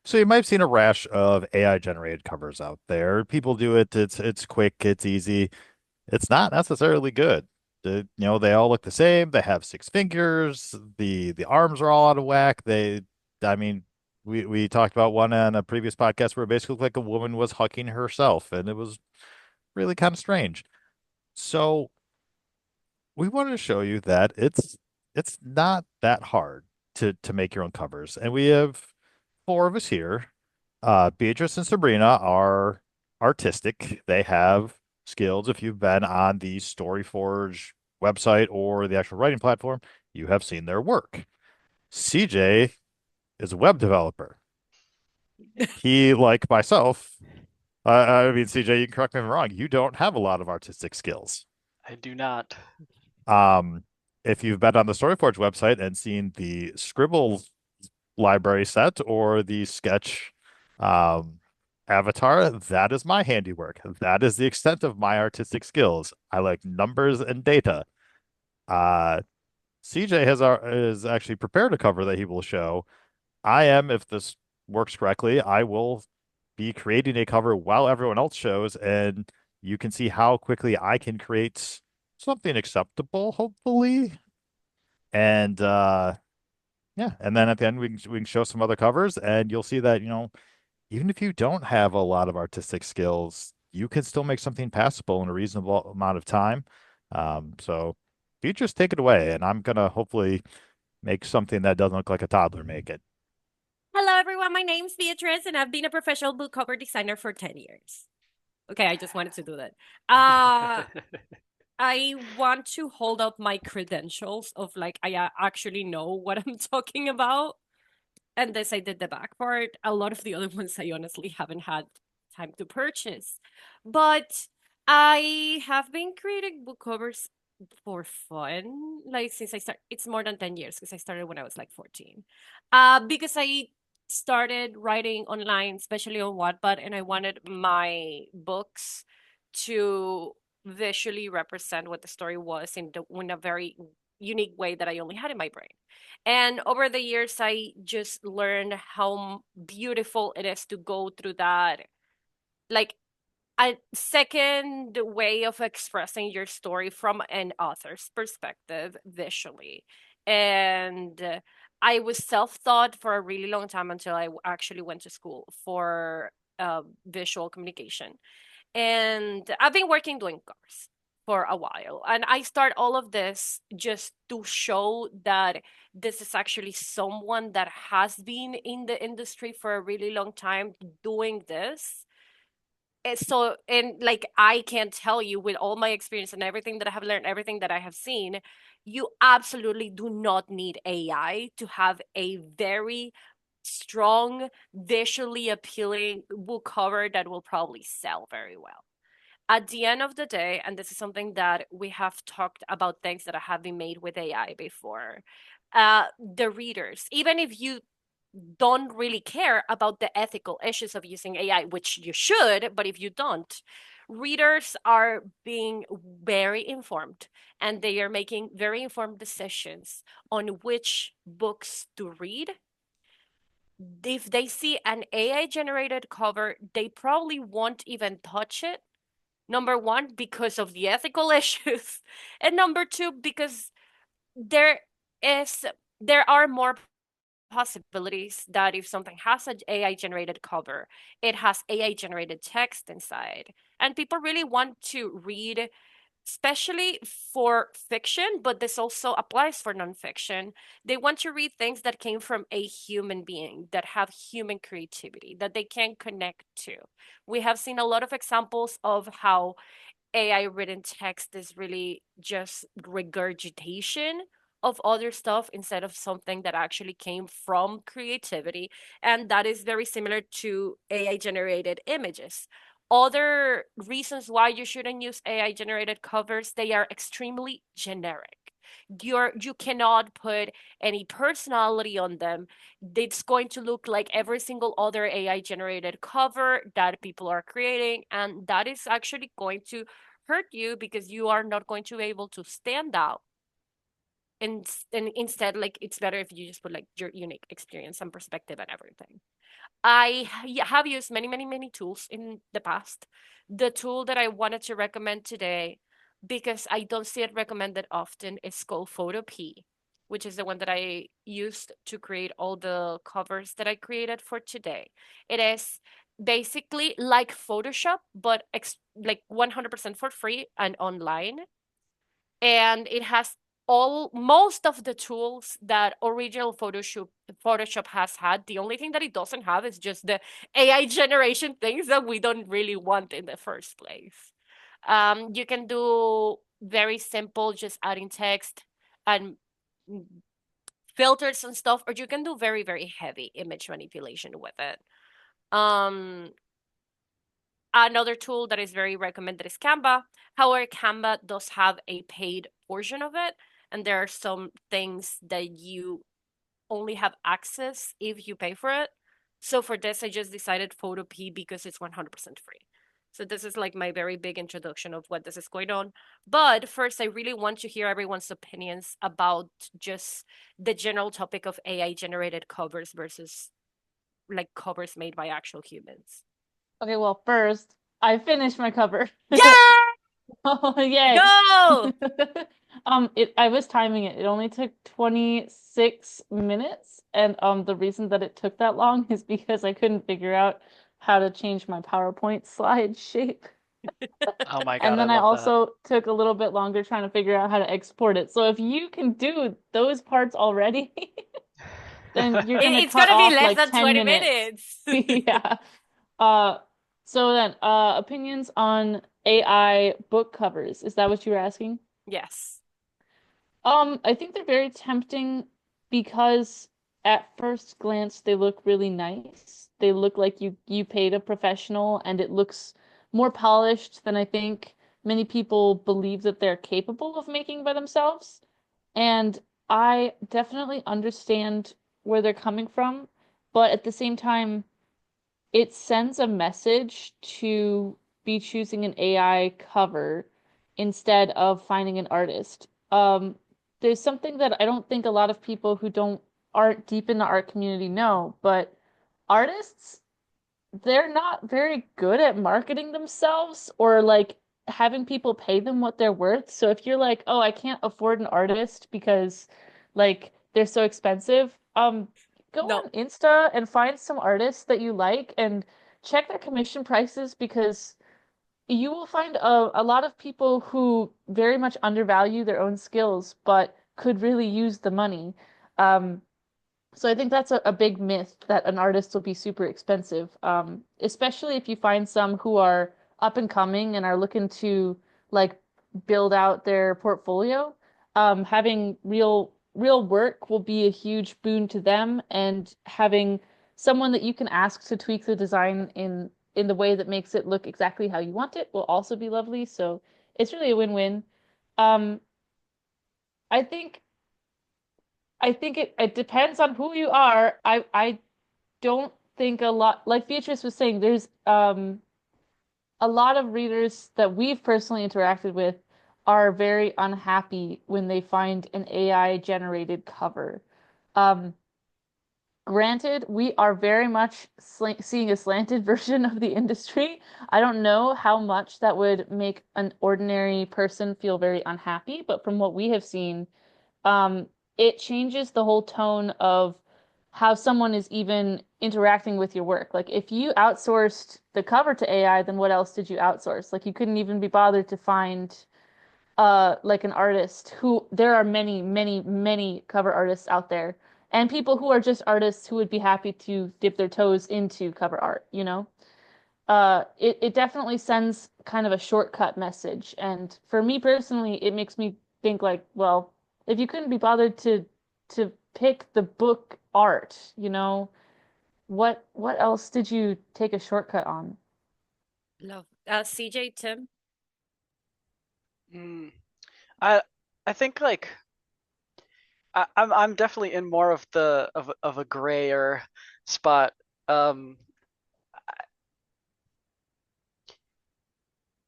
So you might have seen a rash of AI generated covers out there. People do it. It's quick. It's easy. It's not necessarily good. They all look the same. They have six fingers. The arms are all out of whack. I mean, we talked about one on a previous podcast where it basically looked like a woman was hugging herself, and it was really kind of strange. So we wanted to show you that it's not that hard to make your own covers, and we have four of us here. Beatrice and Sabrina are artistic. They have skills. If you've been on the StoryForge website or the actual writing platform, you have seen their work. CJ is a web developer. He, like myself, I mean, CJ, you can correct me if I'm wrong. You don't have a lot of artistic skills. I do not. Um, if you've been on the StoryForge website and seen the Scribble library set or the sketch um, avatar, that is my handiwork. That is the extent of my artistic skills. I like numbers and data. Uh, CJ is actually prepared a cover that he will show. I am, if this works correctly, I will be creating a cover while everyone else shows, and you can see how quickly I can create something acceptable, hopefully. And yeah, and then at the end we can show some other covers, and you'll see that, even if you don't have a lot of artistic skills, you can still make something passable in a reasonable amount of time. So you just take it away, and I'm gonna hopefully make something that doesn't look like a toddler make it. Hello, everyone. My name's Beatrice, and I've been a professional book cover designer for 10 years. Okay, I just wanted to do that. Uh, I want to hold up my credentials of like, actually know what I'm talking about. And this, I did the back part. A lot of the other ones I honestly haven't had time to purchase. But I have been creating book covers for fun, like since I start. It's more than 10 years because I started when I was like 14. Because I started writing online, especially on Wattpad, and I wanted my books to visually represent what the story was in a very unique way that I only had in my brain. And over the years, I just learned how beautiful it is to go through that, like a second way of expressing your story from an author's perspective visually. And I was self-taught for a really long time until I actually went to school for visual communication. And I've been working doing cars for a while. And I start all of this just to show that this is actually someone that has been in the industry for a really long time doing this. And like I can tell you with all my experience and everything that I have learned, everything that I have seen, you absolutely do not need AI to have a very strong, visually appealing book cover that will probably sell very well. At the end of the day, and this is something that we have talked about things that have been made with AI before, the readers, even if you don't really care about the ethical issues of using AI, which you should, but if you don't, readers are being very informed and they are making very informed decisions on which books to read. If they see an AI generated cover, they probably won't even touch it. Number one, because of the ethical issues, and number two, because there is there are more possibilities that if something has an AI generated cover, it has AI generated text inside. And people really want to read, especially for fiction, but this also applies for nonfiction. They want to read things that came from a human being, that have human creativity, that they can connect to. We have seen a lot of examples of how AI written text is really just regurgitation of other stuff instead of something that actually came from creativity. And that is very similar to AI generated images. Other reasons why you shouldn't use AI generated covers, they are extremely generic. You cannot put any personality on them. It's going to look like every single other AI generated cover that people are creating, and that is actually going to hurt you because you are not going to be able to stand out and instead, like, it's better if you just put like your unique experience and perspective and everything. have used many, many, many tools in the past. The tool that I wanted to recommend today, because I don't see it recommended often, is called PhotoPea, which is the one that I used to create all the covers that I created for today. It is basically like Photoshop, but like 100% for free and online, and it has all most of the tools that original Photoshop has had. The only thing that it doesn't have is just the AI generation things that we don't really want in the first place. You can do very simple, just adding text and filters and stuff, or you can do very, very heavy image manipulation with it. Um, Another tool that is very recommended is Canva. However, Canva does have a paid portion of it, and there are some things that you only have access if you pay for it. So for this, I just decided PhotoPea because it's 100% free. So this is like my very big introduction of what this is going on. But first, I really want to hear everyone's opinions about just the general topic of AI generated covers versus like covers made by actual humans. Okay, well, first, I finished my cover. Yeah! Oh, yay. Go! I was timing it. It only took 26 minutes, and the reason that it took that long is because I couldn't figure out how to change my PowerPoint slide shape. Oh my And God, I then I love that. also took a little bit longer trying to figure out how to export it. So if you can do those parts already, then you're gonna It's cut gonna be off less like than 10 20 minutes. minutes. Yeah. Uh, so then, opinions on AI book covers. Is that what you were asking? Yes. I think they're very tempting because at first glance they look really nice. They look like you paid a professional and it looks more polished than I think many people believe that they're capable of making by themselves. And I definitely understand where they're coming from, but at the same time, it sends a message to be choosing an AI cover instead of finding an artist. There's something that I don't think a lot of people who don't aren't deep in the art community know, but artists, they're not very good at marketing themselves or like having people pay them what they're worth. So if you're like, "Oh, I can't afford an artist because like they're so expensive," go No. on Insta and find some artists that you like and check their commission prices because you will find a lot of people who very much undervalue their own skills but could really use the money. Um, so I think that's a big myth that an artist will be super expensive, especially if you find some who are up and coming and are looking to like build out their portfolio. Having real work will be a huge boon to them, and having someone that you can ask to tweak the design in the way that makes it look exactly how you want it will also be lovely. So it's really a win-win. Um, I think it depends on who you are. I don't think a lot, like Beatrice was saying, there's a lot of readers that we've personally interacted with are very unhappy when they find an AI generated cover. Um, Granted, we are very much seeing a slanted version of the industry. I don't know how much that would make an ordinary person feel very unhappy, but from what we have seen, um, it changes the whole tone of how someone is even interacting with your work. Like if you outsourced the cover to AI, then what else did you outsource? Like you couldn't even be bothered to find like an artist who there are many, many, many cover artists out there and people who are just artists who would be happy to dip their toes into cover art, you know? It definitely sends kind of a shortcut message. And for me personally, it makes me think like, well, if you couldn't be bothered to pick the book art, you know, what else did you take a shortcut on? Love. CJ, Tim? Mm. I I think like I'm definitely in more of of a grayer spot. Um,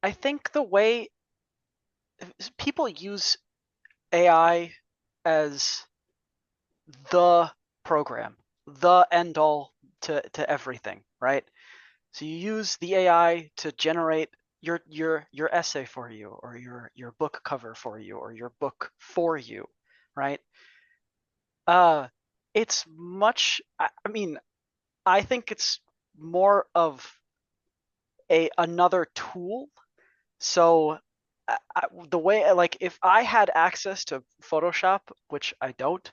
I think the way people use AI as the program, the end all to everything, right? So you use the AI to generate your essay for you, or your book cover for you, or your book for you, right? Uh, it's much. I mean, I think it's more of another tool. So the way, like, if I had access to Photoshop, which I don't,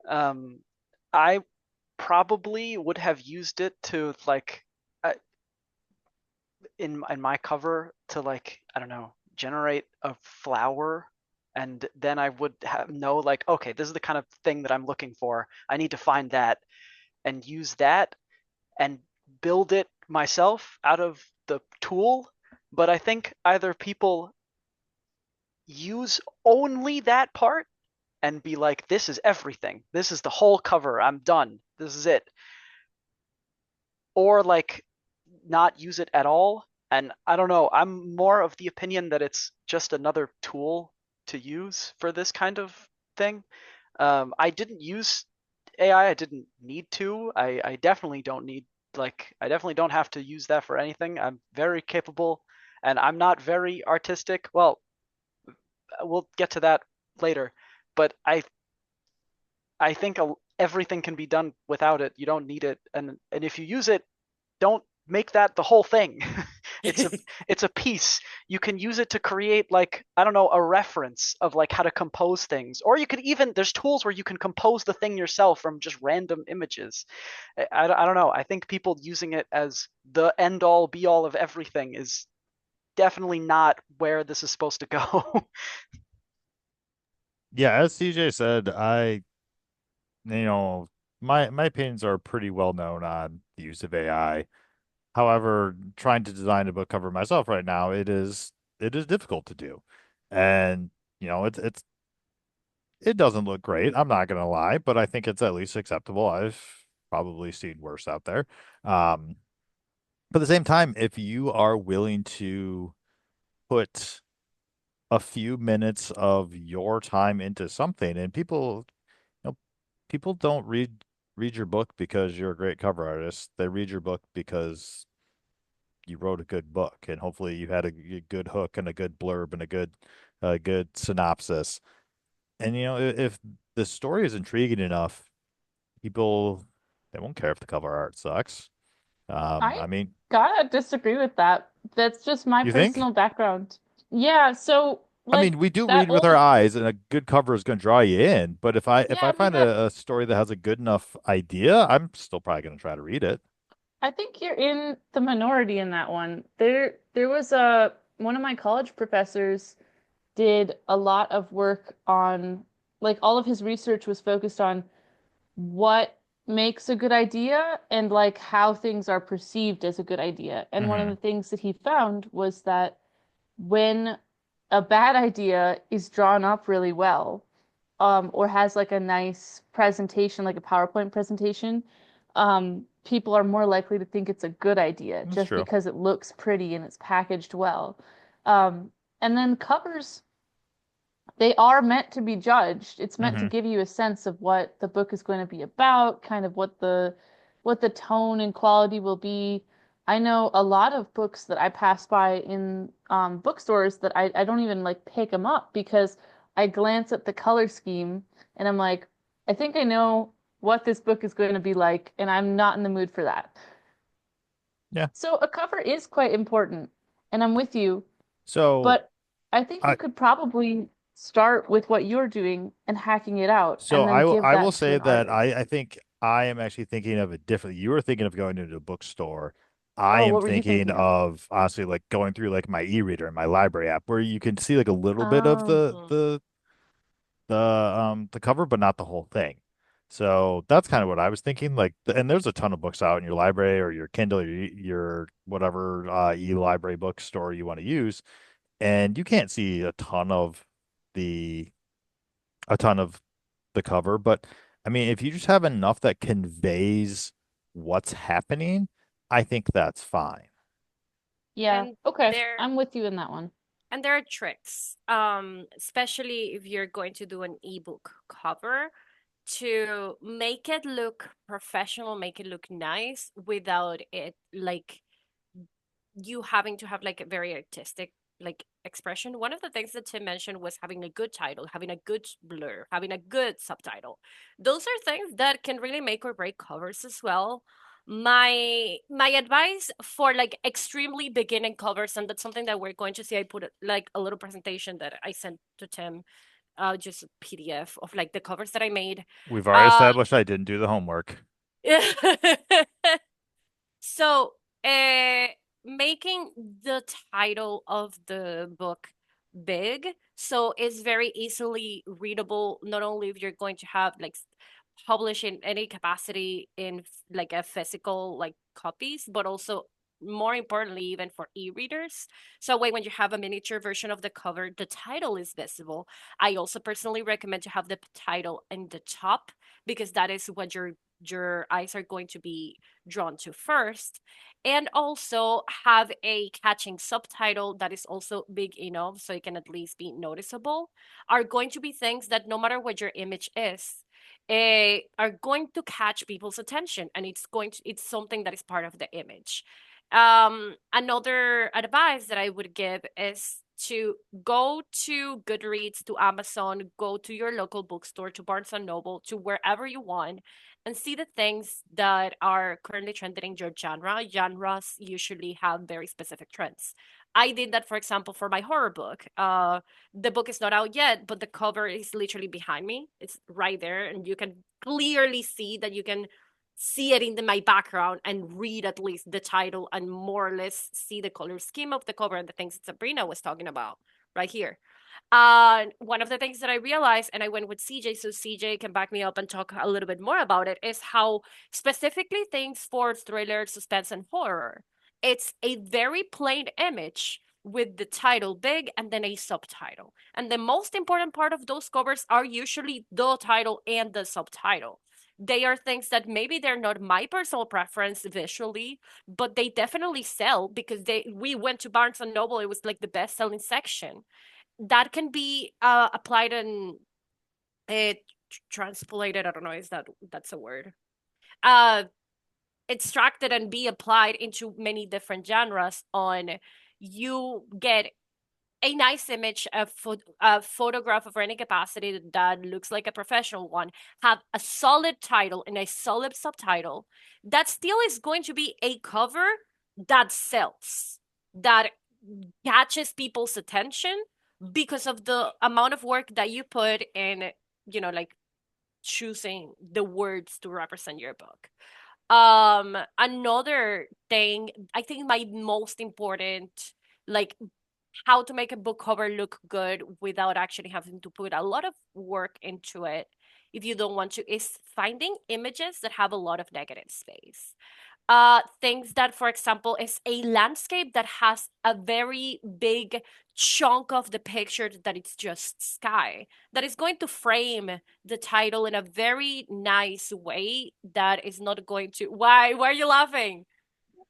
um, I probably would have used it to, like, in my cover to, like, I don't know, generate a flower, and then I would know, like, okay, this is the kind of thing that I'm looking for. I need to find that and use that and build it myself out of the tool. But I think either people use only that part and be like, this is everything. This is the whole cover. I'm done. This is it. Or, like, not use it at all. And I don't know. I'm more of the opinion that it's just another tool to use for this kind of thing. I didn't use AI. I didn't need to. I definitely don't need, like, I definitely don't have to use that for anything. I'm very capable, and I'm not very artistic. Well, we'll get to that later. But I think everything can be done without it. You don't need it, and if you use it, don't make that the whole thing. It's a piece. You can use it to create, like, I don't know, a reference of, like, how to compose things, or you could even, there's tools where you can compose the thing yourself from just random images. I don't know. I think people using it as the end all be all of everything is definitely not where this is supposed to go. Yeah, as CJ said, you know, my opinions are pretty well known on the use of AI. However, trying to design a book cover myself right now, it is difficult to do. And, it doesn't look great. I'm not gonna lie, but I think it's at least acceptable. I've probably seen worse out there. Um, but at the same time, if you are willing to put a few minutes of your time into something, and people don't read your book because you're a great cover artist. They read your book because you wrote a good book, and hopefully you had a good hook and a good blurb and a good synopsis. And if the story is intriguing enough, people they won't care if the cover art sucks. I I mean, gotta disagree with that. That's just my you think? personal background. Yeah, so I like mean, we do that read with our old, eyes, and a good cover is going to draw you in. But if I if yeah, I I mean find that a story that has a good enough idea, I'm still probably going to try to read it. I think you're in the minority in that one. There was a one of my college professors did a lot of work on, like, all of his research was focused on what makes a good idea and like how things are perceived as a good idea. And one of Hmm. the things that he found was that when a bad idea is drawn up really well, or has like a nice presentation, like a PowerPoint presentation, people are more likely to think it's a good idea That's just true. because it looks pretty and it's packaged well. Um, and then covers, they are meant to be judged. It's meant to Hmm. give you a sense of what the book is going to be about, kind of what the tone and quality will be. I know a lot of books that I pass by in bookstores that I don't even like pick them up because I glance at the color scheme and I'm like, I think I know what this book is going to be like, and I'm not in the mood for that. Yeah. So a cover is quite important, and I'm with you. So But I think you I could probably start with what you're doing and hacking it out so and then I will give I will that to say an that I artist. I think I am actually thinking of it differently. You were thinking of going into a bookstore. I Oh, am what were you thinking thinking of? of honestly like going through like my e-reader and my library app where you can see like a little bit of Oh, the cover, but not the whole thing. So that's kind of what I was thinking. Like, and there's a ton of books out in your library or your Kindle or your whatever e-library bookstore you want to use, and you can't see the a ton of the cover. But I mean, if you just have enough that conveys what's happening, I think that's fine. yeah. And Okay. there I'm with you in that one. And there are tricks, especially if you're going to do an ebook cover, to make it look professional, make it look nice without it like you having to have like a very artistic like expression. One of the things that Tim mentioned was having a good title, having a good blur, having a good subtitle. Those are things that can really make or break covers as well. My advice for like extremely beginning covers, and that's something that we're going to see. I put like a little presentation that I sent to Tim, just a PDF of like the covers that I made. We've already Uh established I didn't do the homework. So, uh, making the title of the book big, so it's very easily readable, not only if you're going to have like publish in any capacity in like a physical like copies, but also more importantly, even for e-readers. So when you have a miniature version of the cover, the title is visible. I also personally recommend to have the title in the top because that is what your eyes are going to be drawn to first, and also have a catching subtitle that is also big enough so it can at least be noticeable, are going to be things that no matter what your image is, are going to catch people's attention, and it's something that is part of the image. Another advice that I would give is to go to Goodreads, to Amazon, go to your local bookstore, to Barnes and Noble, to wherever you want, and see the things that are currently trending in your genre. Genres usually have very specific trends. I did that, for example, for my horror book. The book is not out yet, but the cover is literally behind me. It's right there, and you can clearly see that you can see it in my background and read at least the title and more or less see the color scheme of the cover and the things that Sabrina was talking about right here. One of the things that I realized, and I went with CJ, so CJ can back me up and talk a little bit more about it, is how specifically things for thriller, suspense, and horror, it's a very plain image with the title big and then a subtitle. And the most important part of those covers are usually the title and the subtitle. They are things that maybe they're not my personal preference visually, but they definitely sell because we went to Barnes and Noble, it was like the best selling section. That can be applied and uh, transpolated. I don't know, is that's a word? Uh, extracted and be applied into many different genres. On you get a nice image, a photograph of any capacity that looks like a professional one, have a solid title and a solid subtitle, that still is going to be a cover that sells, that catches people's attention because of the amount of work that you put in, like choosing the words to represent your book. Another thing, I think my most important, like how to make a book cover look good without actually having to put a lot of work into it if you don't want to, is finding images that have a lot of negative space. Things that, for example, is a landscape that has a very big chunk of the picture that it's just sky, that is going to frame the title in a very nice way, that is not going to, why are you laughing?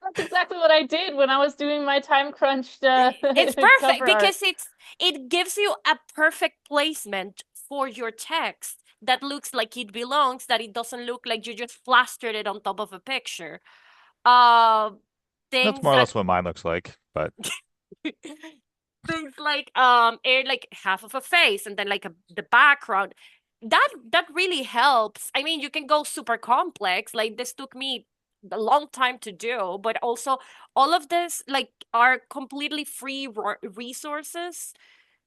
That's exactly what I did when I was doing my time crunched It's perfect cover art. because it gives you a perfect placement for your text that looks like it belongs, that it doesn't look like you just plastered it on top of a picture. uh That's Things more or that less what mine looks like, but things like air, like half of a face and then like the background, that really helps. I mean, you can go super complex, like this took me a long time to do, but also all of this like are completely free resources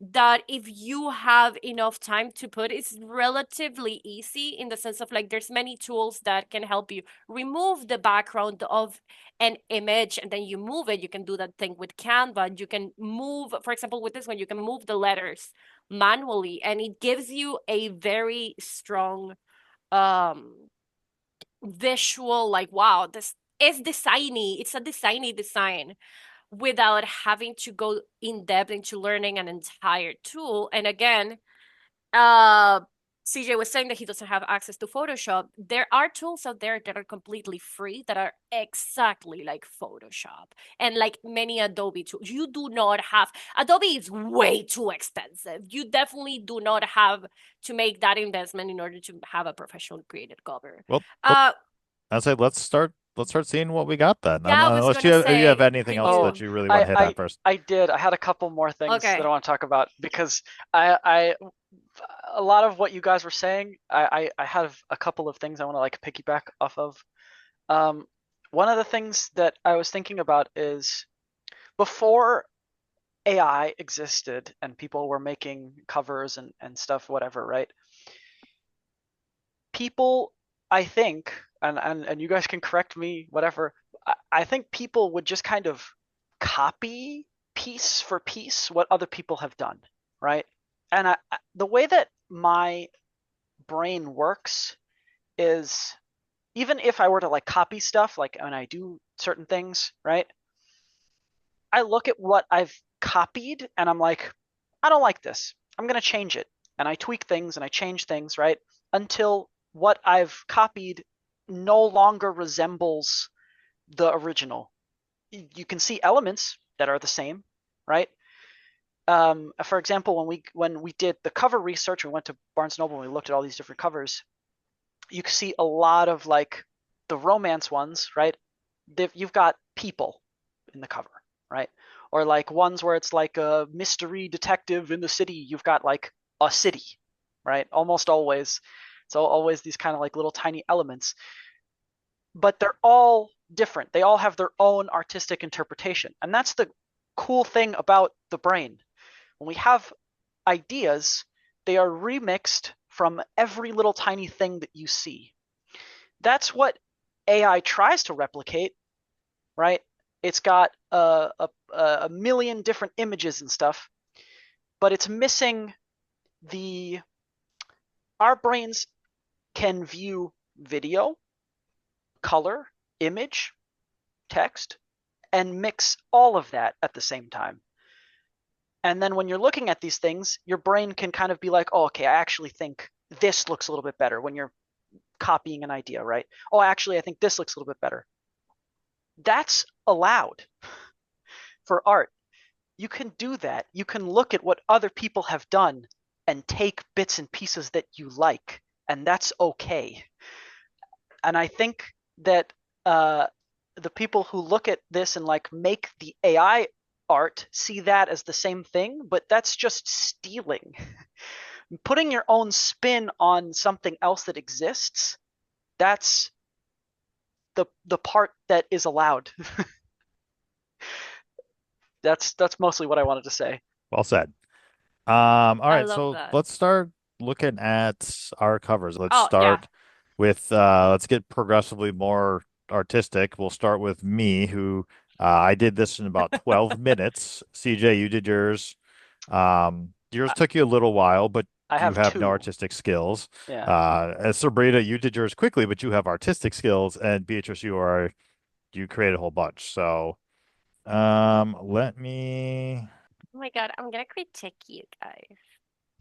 that if you have enough time to put, it's relatively easy in the sense of like there's many tools that can help you remove the background of an image and then you move it. You can do that thing with Canva. You can move, for example, with this one, you can move the letters manually and it gives you a very strong um visual, like wow, this is designy. It's a designy design without having to go in depth into learning an entire tool. And again, uh CJ was saying that he doesn't have access to Photoshop, there are tools out there that are completely free that are exactly like Photoshop and like many Adobe tools. You do not have, Adobe is way too expensive. You definitely do not have to make that investment in order to have a professional created cover. Well, Uh, I say let's start seeing what we got then. yeah, I was Unless gonna you have say anything else Oh, that you really want I to hit on I first. I did. I had a couple more things that I Okay. want to talk about because I a lot of what you guys were saying, I have a couple of things I want to like piggyback off of. Um, one of the things that I was thinking about is before AI existed and people were making covers and stuff, whatever, right? People, I think, and you guys can correct me, whatever. I think people would just kind of copy piece for piece what other people have done, right? And the way that my brain works is even if I were to like copy stuff, like when I do certain things, right? I look at what I've copied and I'm like, I don't like this. I'm going to change it. And I tweak things and I change things, right? Until what I've copied no longer resembles the original. You can see elements that are the same, right? For example, when we did the cover research, we went to Barnes Noble and we looked at all these different covers. You can see a lot of like the romance ones, right? You've got people in the cover, right? Or like ones where it's like a mystery detective in the city. You've got like a city, right? Almost always. So always these kind of like little tiny elements, but they're all different. They all have their own artistic interpretation. And that's the cool thing about the brain. When we have ideas, they are remixed from every little tiny thing that you see. That's what AI tries to replicate, right? It's got a million different images and stuff, but it's missing the. Our brains can view video, color, image, text, and mix all of that at the same time. And then when you're looking at these things, your brain can kind of be like, oh, okay, I actually think this looks a little bit better when you're copying an idea, right? Oh, actually, I think this looks a little bit better. That's allowed for art. You can do that. You can look at what other people have done and take bits and pieces that you like, and that's okay. And I think that the people who look at this and like make the AI art see that as the same thing, but that's just stealing. Putting your own spin on something else that exists, that's the part that is allowed. That's mostly what I wanted to say. Well said. All I right, love so that. let's start looking at our covers. Let's Oh, yeah. start with let's get progressively more artistic. We'll start with me, who I did this in about 12 minutes. CJ, you did yours. Yours I, took you a little while, but I you have have no two. artistic skills. Yeah. As Sabrina, you did yours quickly, but you have artistic skills, and Beatrice, you created a whole bunch. So, let me. Oh my God, I'm gonna critique you guys.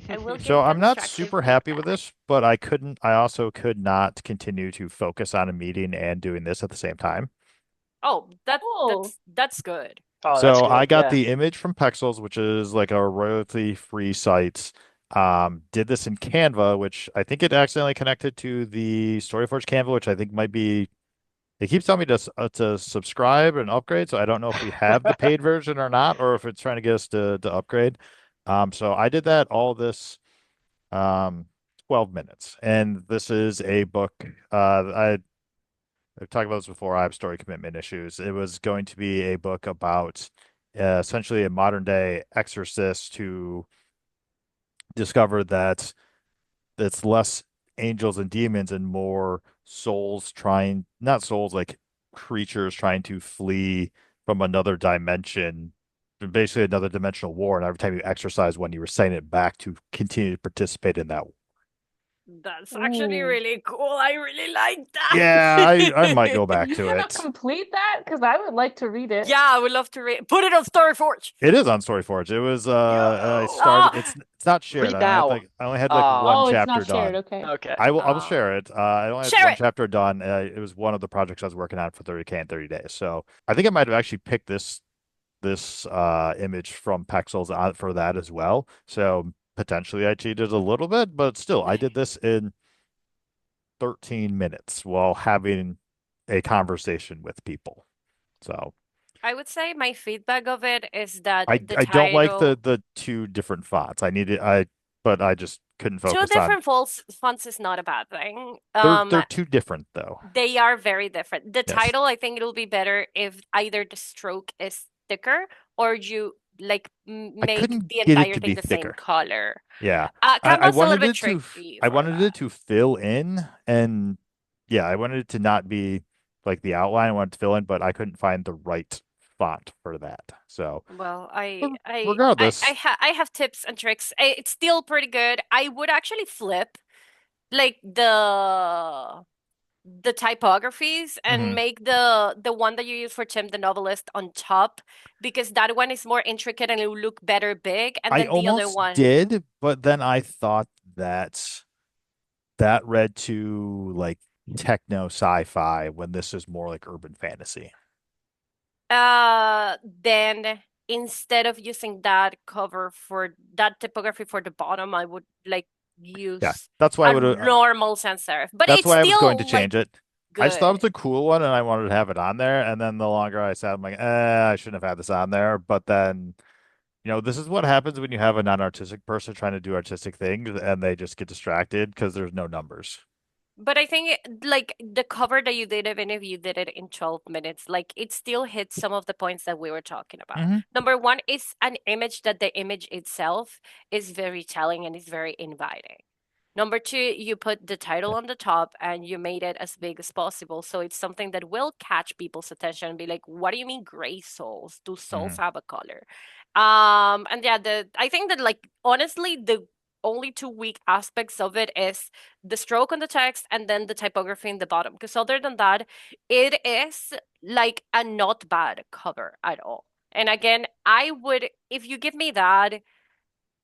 I will So give I'm not constructive super happy with feedback. this, but I also could not continue to focus on a meeting and doing this at the same time. Oh, Oh, that's good. Oh, that's So I good. got Yeah. the image from Pexels, which is like a royalty-free site. Did this in Canva, which I think it accidentally connected to the StoryForge Canva, which I think might be. It keeps telling me to subscribe and upgrade, so I don't know if we have the paid version or not, or if it's trying to get us to upgrade. So I did that all this. Um, 12 minutes. And this is a book. I've talked about this before. I have story commitment issues. It was going to be a book about essentially a modern day exorcist who discovered that it's less angels and demons and more souls trying, not souls, like creatures trying to flee from another dimension, basically another dimensional war. And every time you exercise one, you were sending it back to continue to participate in that. That's actually Ooh. really cool. I really like that. Yeah, I might go back You to gonna it. complete that? Because I would like to read it. Yeah, I would love to read. Put it on StoryForge. It is on StoryForge. It was I Yo. started Ah, it's not shared. Read now. I only had like one Oh, it's chapter not shared. done. Okay. Okay. I will share it. I only had share one it. chapter done. It was one of the projects I was working on for 30K in 30 days. So I think I might have actually picked this image from Pexels for that as well. So potentially I cheated a little bit, but still I did this in 13 minutes while having a conversation with people. So I would say my feedback of it is that the I don't like title, the two different fonts. But I just couldn't two focus on. different fonts is not a bad thing. They're too different though. They are very different. The Yes. title, I think it'll be better if either the stroke is thicker or you like I make couldn't the get it entire to thing be the same thicker. color. Yeah. Canva's a little bit tricky I for wanted that. it to fill in and yeah, I wanted it to not be like the outline I wanted to fill in, but I couldn't find the right font for that. So Well, regardless, I have tips and tricks. It's still pretty good. I would actually flip like the typographies and mhm. make the one that you use for Tim the Novelist on top because that one is more intricate and it will look better big, and I then the other almost one. did, but then I thought that read to like techno sci-fi when this is more like urban fantasy. Then instead of using that cover for that typography for the bottom, I would like Yeah, use that's why I a would. normal sans serif. But That's it's why I was going to still like change it. I just thought it good. was a cool one, and I wanted to have it on there. And then the longer I sat, I'm like, I shouldn't have had this on there. But then, this is what happens when you have a non-artistic person trying to do artistic things, and they just get distracted because there's no numbers. But I think like the cover that you did, even if you did it in 12 minutes, like it still hits some of the points that we were talking about. Hmm. Number one is an image that the image itself is very telling and is very inviting. Number two, you put the title on the top and you made it as big as possible. So it's something that will catch people's attention and be like, what do you mean gray souls? Do souls Hmm. have a color? And yeah, I think that like honestly, the only two weak aspects of it is the stroke on the text and then the typography in the bottom. Because other than that, it is like a not bad cover at all. And again, I would, if you give me that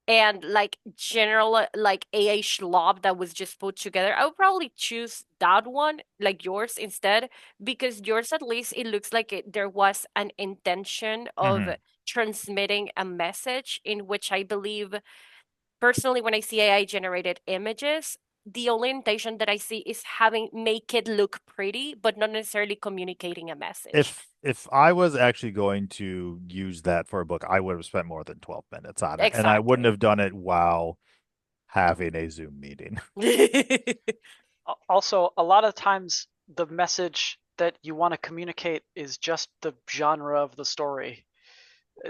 and like general like AA schlob that was just put together, I would probably choose that one, like yours instead, because yours at least it looks like there was an intention of Hmm. transmitting a message in which I believe personally when I see AI generated images, the only intention that I see is having make it look pretty, but not necessarily communicating a message. If I was actually going to use that for a book, I would have spent more than 12 minutes on it, and I wouldn't Exactly. have done it while having a Zoom meeting. Also, a lot of times the message that you want to communicate is just the genre of the story.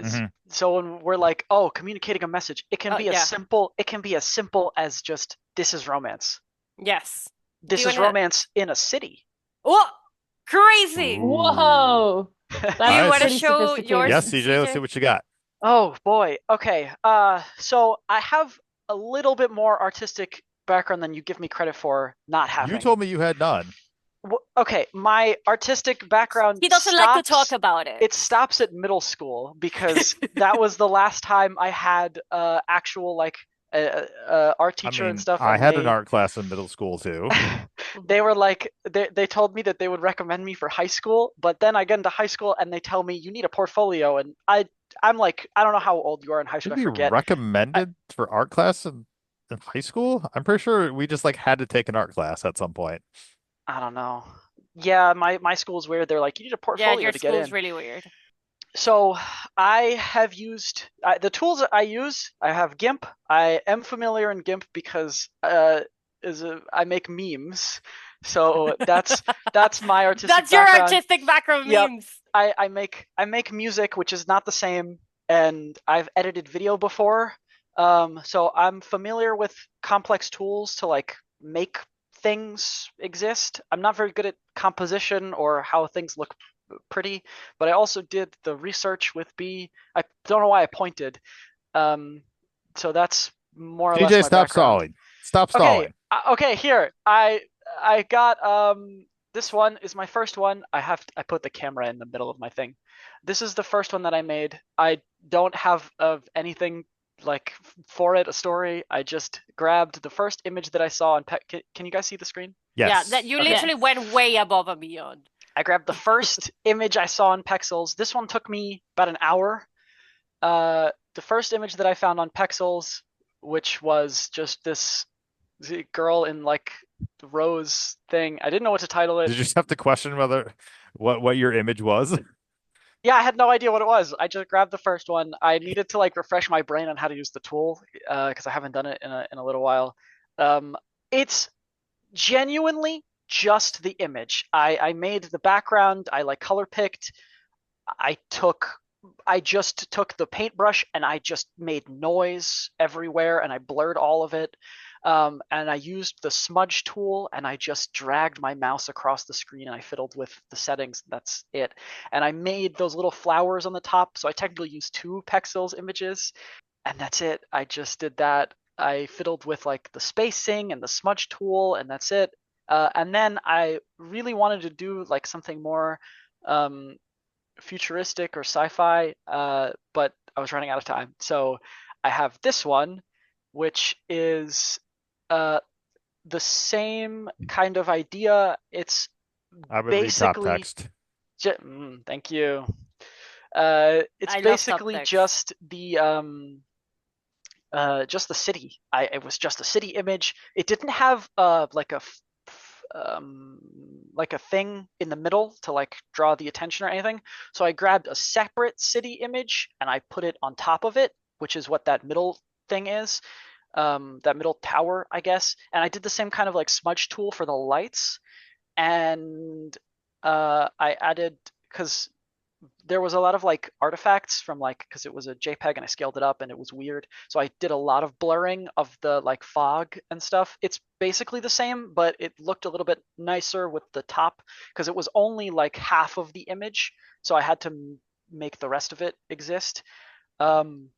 Hmm. So when we're like, oh, communicating a message, Yeah. it can be as simple as just this is romance. Yes. Do This you is wanna? romance in a city. Oh, crazy! Ooh. Whoa. Do you That's want to Nice. pretty show yours, Yes, sophisticated. CJ, let's see CJ? what you got. Oh boy. Okay. So I have a little bit more artistic background than you give me credit for not You having. told me you had none. Okay, my artistic background He doesn't like to talk about it. it stops at middle school because that was the last time I had actual like art I teacher and mean, stuff, I and had an art class in middle school too. they were like they told me that they would recommend me for high school, but then I get into high school and they tell me you need a portfolio, and I'm like, I don't know how old you are in high Did school, I we forget. recommended for art class in high school? I'm pretty sure we just like had to take an art class at some point. I don't know. Yeah, my school's weird. They're like, you need a Yeah, portfolio your to get school's in. really weird. So I have used the tools that I use. I have GIMP. I am familiar in GIMP because I make memes. So that's my artistic That's your background. artistic background Yep. memes. I make music, which is not the same, and I've edited video before. So I'm familiar with complex tools to like make things exist. I'm not very good at composition or how things look pretty, but I also did the research with B. I don't know why I pointed. So that's more or less CJ, my stop background. stalling. Stop Okay, stalling. okay, here. I got this one is my first one. I put the camera in the middle of my thing. This is the first one that I made. I don't have anything like for it, a story. I just grabbed the first image that I saw on can you guys see the screen? Yeah, that Yes. you Okay. literally went way above and beyond. I grabbed the first image I saw on Pexels. This one took me about an hour. The first image that I found on Pexels, which was just this girl in like the rose thing. I didn't know what to title it. Did you just have to question whether what your image was? Yeah, I had no idea what it was. I just grabbed the first one. I needed to like refresh my brain on how to use the tool because I haven't done it in a little while. It's genuinely just the image. I made the background. I like color picked. I just took the paintbrush and I just made noise everywhere and I blurred all of it. And I used the smudge tool and I just dragged my mouse across the screen and I fiddled with the settings. That's it. And I made those little flowers on the top. So I technically used 2 Pexels images and that's it. I just did that. I fiddled with like the spacing and the smudge tool and that's it. And then I really wanted to do like something more futuristic or sci-fi, but I was running out of time. So I have this one, which is the same kind of idea. It's I would read top basically text. thank you. It's I love basically subtext. just the city. It was just a city image. It didn't have like a thing in the middle to like draw the attention or anything. So I grabbed a separate city image and I put it on top of it, which is what that middle thing is, that middle tower, I guess. And I did the same kind of like smudge tool for the lights, and I added because there was a lot of like artifacts from like because it was a JPEG and I scaled it up and it was weird. So I did a lot of blurring of the like fog and stuff. It's basically the same, but it looked a little bit nicer with the top because it was only like half of the image. So I had to make the rest of it exist. Um,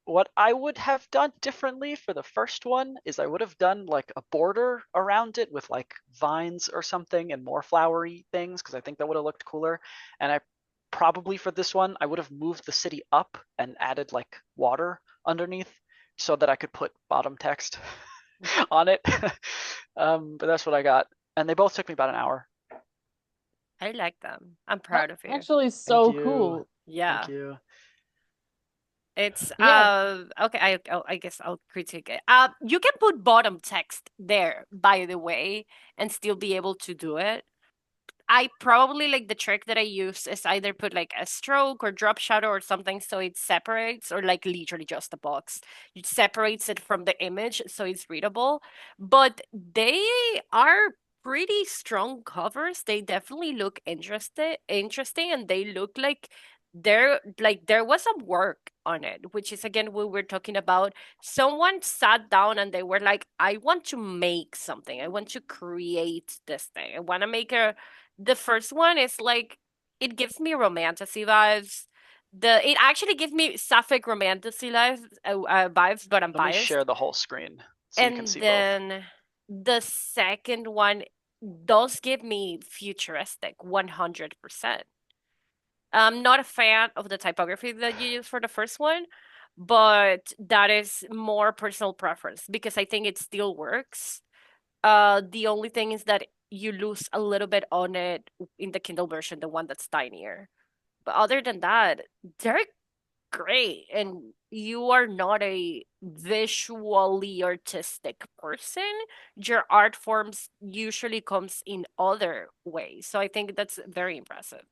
what I would have done differently for the first one is I would have done like a border around it with like vines or something and more flowery things because I think that would have looked cooler. And I probably for this one I would have moved the city up and added like water underneath so that I could put bottom text on it. But that's what I got, and they both took me about an hour. I like them. I'm proud of That's you. actually so you. cool. Yeah. Thank you. It's Yeah. okay. I guess I'll critique it. You can put bottom text there, by the way, and still be able to do it. I probably like the trick that I use is either put like a stroke or drop shadow or something so it separates, or like literally just a box. It separates it from the image so it's readable. But they are pretty strong covers. They definitely look interesting, and they look like there was some work on it, which is again what we're talking about. Someone sat down and they were like, I want to make something. I want to create this thing. I want to make a the first one is like it gives me romantasy vibes. It actually gives me sapphic romantasy vibes, but I'm Let me biased. share the whole screen so you can And see both. then the second one does give me futuristic 100%. I'm not a fan of the typography that you use for the first one, but that is more personal preference because I think it still works. The only thing is that you lose a little bit on it in the Kindle version, the one that's tinier. But other than that, they're great. And you are not a visually artistic person. Your art forms usually comes in other ways. So I think that's very impressive.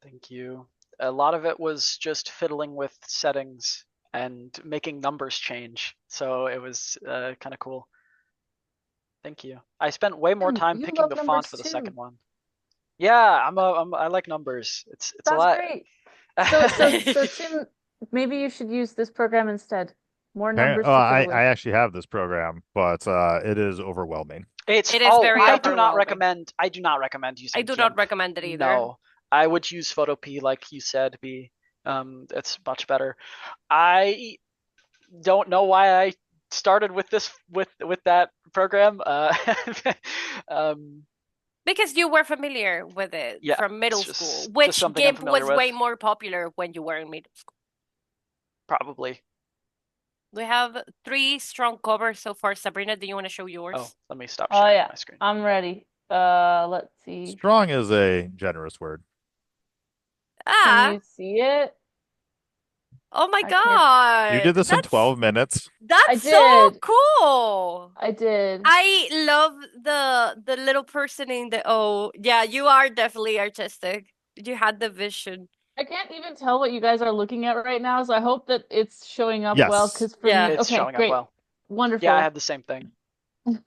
Thank you. A lot of it was just fiddling with settings and making numbers change. So it was kind of cool. Thank you. I spent way more time You picking love the font numbers for the too. second one. Yeah, I like numbers. It's a That's lot. great. So Tim, maybe you should use this program instead. More numbers to fiddle I with. actually have this program, but it is overwhelming. It's It is very I do not overwhelming. recommend using I do not GIMP. recommend it either. No, I would use PhotoPea like you said, it's much better. I don't know why I started with this with that program. Because you were familiar with it Yeah, from middle it's school, just which something I'm GIMP familiar was with. way more popular when you were in middle school. Probably. We have 3 strong covers so far. Sabrina, do you want to show Oh, yours? let me stop Oh sharing yeah, my screen. I'm ready. Let's see. Strong is a generous word. Can Ah, you see it? oh my I can't. You God. did this in 12 minutes. I That's so did. cool. I did. I love the little person in the O. Yeah, you are definitely artistic. You had the vision. I can't even tell what you guys are looking at right now, so I hope that it's showing up well. Yes. Because for Yeah. me, It's okay, showing up great, well. Yeah, I wonderful. had the same thing.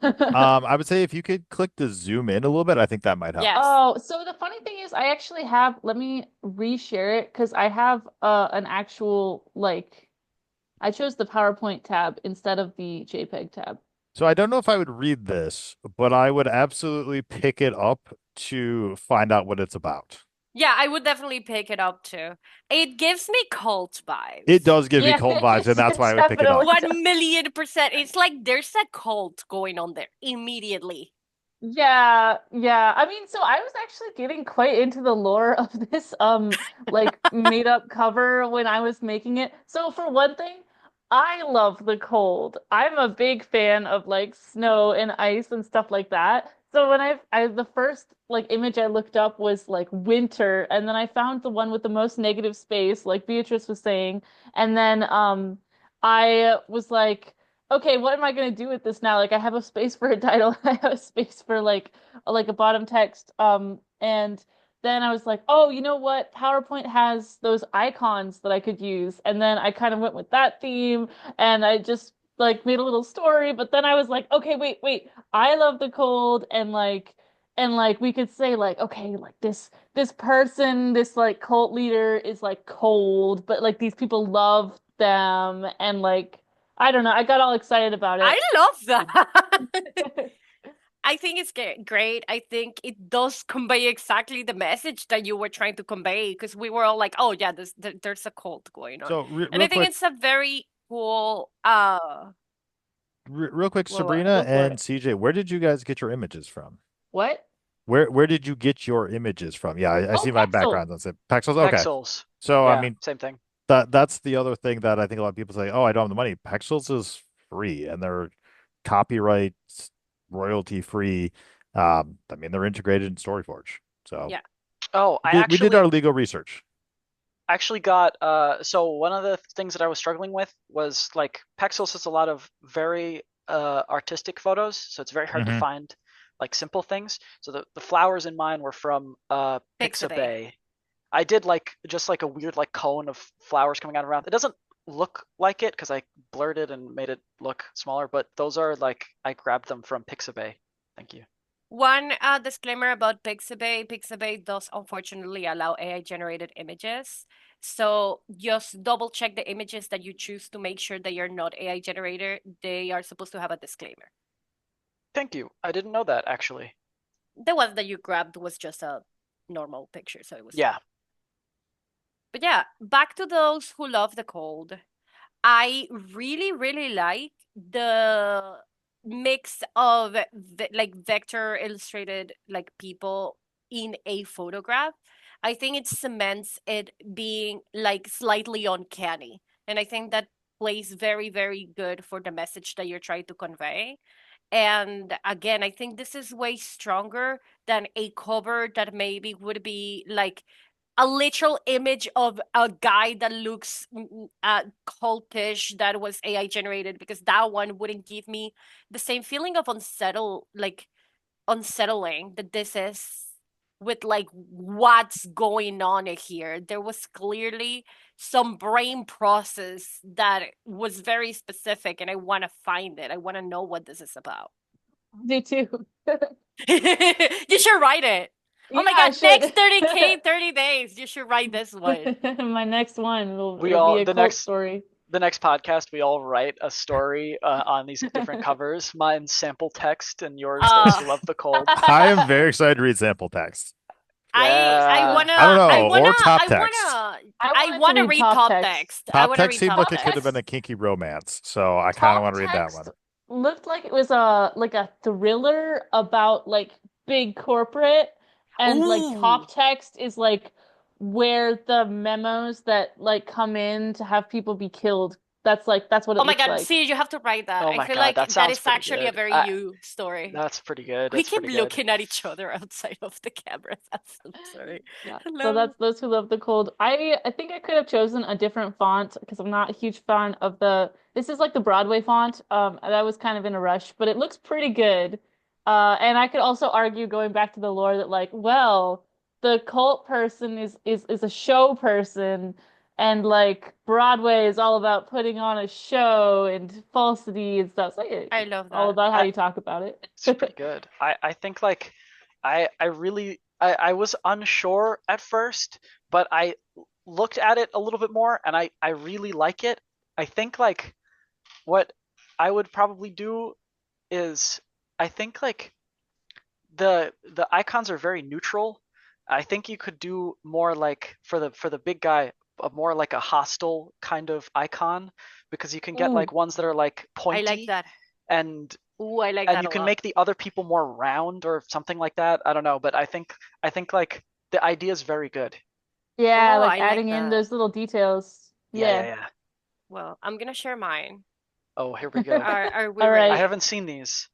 I would say if you could click to zoom in a little bit, I think that might help. Yes. Oh, so the funny thing is, I actually have. Let me reshare it because I have an actual like. I chose the PowerPoint tab instead of the JPEG tab. So I don't know if I would read this, but I would absolutely pick it up to find out what it's about. Yeah, I would definitely pick it up too. It gives me cult vibes. It does give me Yeah, cult vibes, and that's it why I would pick it up. definitely does. 1,000,000%. It's like there's a cult going on there immediately. Yeah, yeah. I mean, so I was actually getting quite into the lore of this like made up cover when I was making it. So for one thing, I love the cold. I'm a big fan of like snow and ice and stuff like that. So when I the first like image I looked up was like winter, and then I found the one with the most negative space, like Beatrice was saying, and then I was like, okay, what am I gonna do with this now? Like I have a space for a title, I have a space for like a bottom text. And then I was like, oh, you know what? PowerPoint has those icons that I could use. And then I kind of went with that theme and I just like made a little story, but then I was like, okay, wait. I love the cold and we could say like, okay, like this person, this like cult leader is like cold, but like these people love them and like I don't know. I got all excited about I it. love that. I think it's great. I think it does convey exactly the message that you were trying to convey because we were all like, "Oh yeah, there's a cult going on," So and I real think quick, it's a very cool. real quick, What? Sabrina Go for and it. CJ, where did you guys get your images from? What? Where did you get your images from? Yeah, I Oh, see my Pexels. background. That's it. Pexels. Okay. Pexels. So I Yeah, mean same thing. that's the other thing that I think a lot of people say, oh, I don't have the money. Pexels is free and they're copyright royalty free. I mean they're integrated in StoryForge. So Yeah. Oh, we did our legal research. actually got so one of the things that I was struggling with was like Pexels has a lot of very artistic photos, so it's very hard to Mhm. find like simple things. So the flowers in mine were from Pexabay. Pexabay. I did like just like a weird like cone of flowers coming out around. It doesn't look like it because I blurred it and made it look smaller, but those are like I grabbed them from Pixabay. Thank you. One disclaimer about Pexabay. Pexabay does unfortunately allow AI generated images. So just double check the images that you choose to make sure they are not AI generated. They are supposed to have a disclaimer. Thank you. I didn't know that actually. The one that you grabbed was just a normal picture, so it was Yeah. fine. But yeah, back to those who love the cold. I really, really like the mix of like vector illustrated like people in a photograph. I think it cements it being like slightly uncanny. And I think that plays very, very good for the message that you're trying to convey. And again, I think this is way stronger than a cover that maybe would be like a literal image of a guy that looks cultish that was AI generated because that one wouldn't give me the same feeling of unsettling that this is with like what's going on here. There was clearly some brain process that was very specific and I want to find it. I want to know what this is about. Me too. You should write it. Oh my Yeah, I god, next should. 30K, 30 days. You should write this one. My next one We it'll be all a cult story. the next podcast we all write a story on these different covers. Mine's sample text and yours those who love the cold. I am very excited to read sample text. I Yeah. wanna I don't know, I wanna or top I text. wanna I wanted to want to read read top top text. text. I Top want to text read seemed top like it could have text. been a kinky romance, so I kind of Top want to read that one. text looked like it was a like a thriller about like big corporate, and like Ooh. top text is like where the memos that like come in to have people be killed. That's what Oh it my looks God, like. see, you have to write that. Oh I my feel God, that like that sounds is pretty actually a good. very you story. That's pretty good. We That's keep pretty good. looking at each other outside of the camera. That's so sorry. Yeah. So Hello. that's those who love the cold. I think I could have chosen a different font because I'm not a huge fan of the this is like the Broadway font. And I was kind of in a rush, but it looks pretty good. And I could also argue going back to the lore that like, well, the cult person is a show person and like Broadway is all about putting on a show and falsity and stuff. So yeah, I it's love all that. about how I, you talk about it. it's pretty good. I think like I really I was unsure at first, but I looked at it a little bit more and I really like it. I think like what I would probably do is I think like the icons are very neutral. I think you could do more like for the big guy, more like a hostile kind of icon because you can get Ooh. like ones that are like I like pointy that. and Ooh, I like and that you a can lot. make the other people more round or something like that. I don't know, but I think like the idea is very good. Yeah, Oh, like I like adding in that. those little details. Yeah, yeah, Yeah. yeah. Well, I'm gonna share mine. Oh, here we go. Are we All I right. ready? haven't seen these.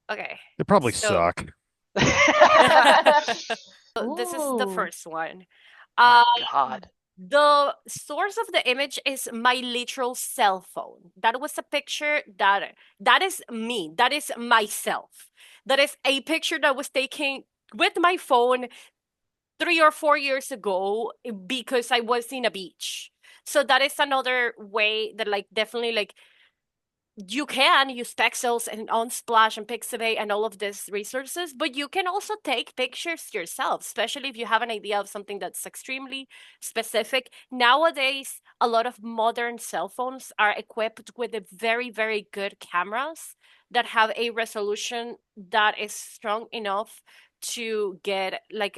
Okay. They probably So suck. this is the Ooh. first one. My Uh, God. the source of the image is my literal cell phone. That was a picture that is me. That is myself. That is a picture that was taken with my phone 3 or 4 years ago because I was in a beach. So that is another way that like definitely like you can use Pexels and Unsplash and Pexabay and all of these resources, but you can also take pictures yourself, especially if you have an idea of something that's extremely specific. Nowadays, a lot of modern cell phones are equipped with a very, very good cameras that have a resolution that is strong enough to get like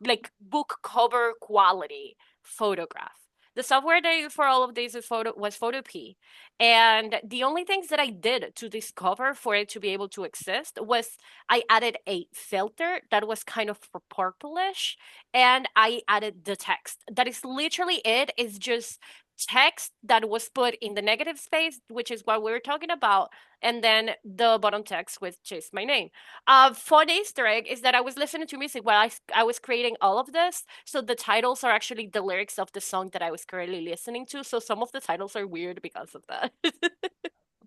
like book cover quality photograph. The software that I used for all of these was PhotoPea. And the only things that I did to discover for it to be able to exist was I added a filter that was kind of purplish and I added the text. That is literally it. It's just text that was put in the negative space, which is what we were talking about, and then the bottom text, which is my name. Fun Easter egg is that I was listening to music while I was creating all of this. So the titles are actually the lyrics of the song that I was currently listening to. So some of the titles are weird because of that.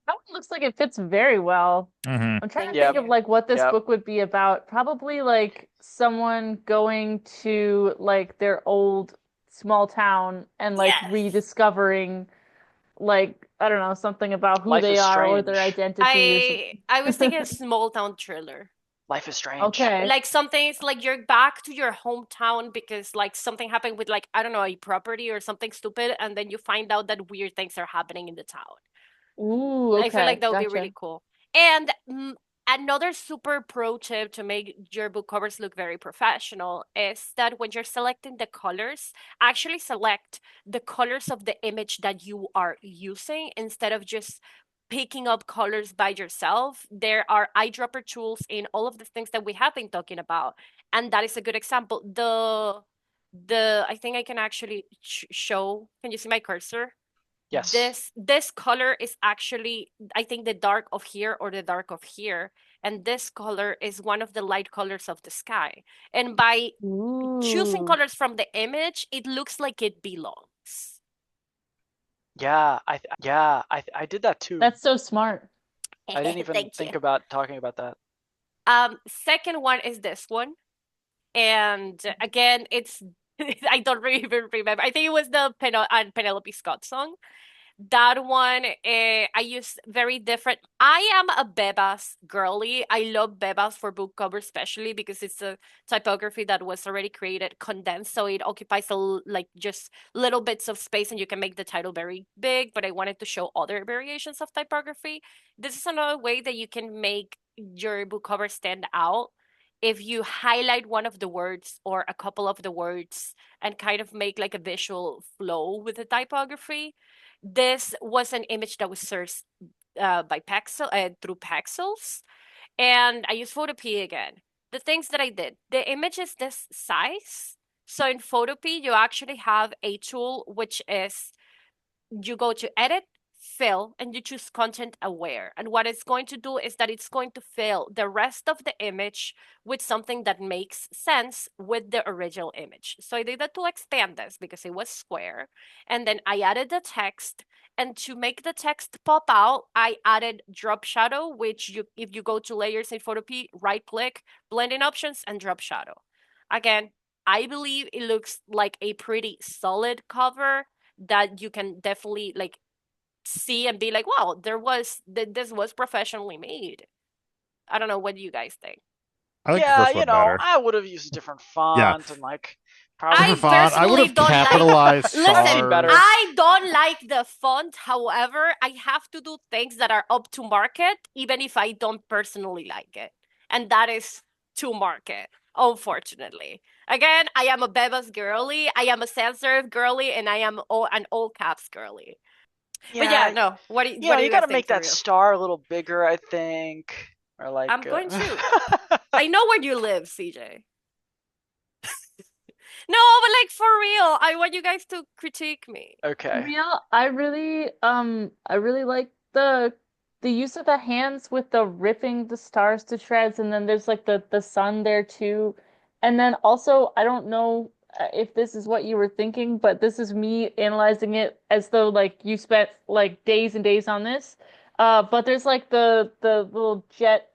That one looks like it fits very well. Hmm. I'm trying to Thank think Yep, of you. like what this yep. book would be about. Probably like someone going to like their old small town and like Yes. rediscovering like I don't know, something about who Life they is are or their strange. identity or I was thinking a something. small town thriller. Life is strange. Okay. Like something it's like you're back to your hometown because like something happened with like I don't know, a property or something stupid, and then you find out that weird things are happening in the town. Ooh, I feel like okay. that would be really Gotcha. cool. And another super pro tip to make your book covers look very professional is that when you're selecting the colors, actually select the colors of the image that you are using instead of just picking up colors by yourself. There are eyedropper tools in all of the things that we have been talking about, and that is a good example. The I think I can actually show. Can you see my cursor? Yes. This color is actually I think the dark of here or the dark of here, and this color is one of the light colors of the sky, and by choosing Ooh. colors from the image it looks like it belongs. Yeah, I did that too. That's so smart. I didn't even Thank you. think about talking about that. Second one is this one, and again it's I don't really even remember. I think it was the Penelope Scott song. That one, I use very different. I am a Bebas girly. I love Bebas for book cover, especially because it's a typography that was already created condensed, so it occupies like just little bits of space, and you can make the title very big. But I wanted to show other variations of typography. This is another way that you can make your book cover stand out if you highlight one of the words or a couple of the words and kind of make like a visual flow with the typography. This was an image that was searched by through Pexels, and I used PhotoPea again. The things that I did, the image is this size. So in PhotoPea, you actually have a tool which is you go to edit, fill, and you choose content aware. And what it's going to do is that it's going to fill the rest of the image with something that makes sense with the original image. So I did that to expand this because it was square. And then I added the text. And to make the text pop out, I added drop shadow, which if you go to layers in PhotoPea, right click, blending options, and drop shadow. Again, I believe it looks like a pretty solid cover that you can definitely like see and be like, wow, this was professionally made. I don't know, what do you guys think? I like the Yeah, first one better. I would have used a different Yeah, font and like different I probably font. I would personally have don't like capitalized I've listen, seen better. stars. I don't like the font. However, I have to do things that are up to market, even if I don't personally like it. And that is to market, unfortunately. Again, I am a Bebas girly, I am a sans serif girly, and I am an all caps girly. But yeah, Yeah, no. What you do you guys gotta think make for that real? star a little bigger, I think, or like. I'm going to. I know where you live, CJ. No, but like for real, I want you guys to critique me. Okay. Real, I really like the use of the hands with the ripping the stars to shreds, and then there's like the sun there too. And then also, I don't know if this is what you were thinking, but this is me analyzing it as though like you spent like days and days on this. But there's like the little jet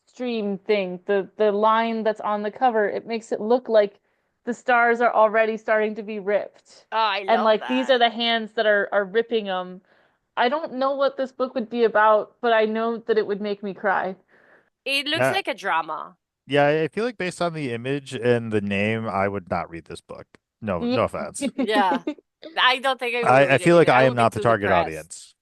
stream thing, the line that's on the cover. It makes it look like the stars are already starting to be ripped. Oh, I And love like these that. are the hands that are ripping them. I don't know what this book would be about, but I know that it would make me cry. It looks Yeah, like a drama. yeah. I feel like based on the image and the name, I would not read this book. No, Yeah. no offense. Yeah. I don't think I would I read it feel like either. I I am would be not the too target depressed. audience.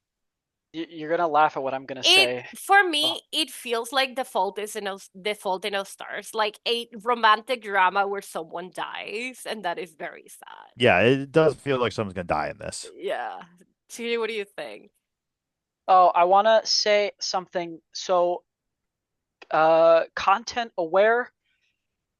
You're gonna laugh at what I'm gonna It say. for Oh, me, it feels like the fault in those stars, like a romantic drama where someone dies, and that is very sad. Yeah, it does feel like someone's gonna die in this. Yeah. Chidi, what do you think? oh, I wanna say something. So, content aware,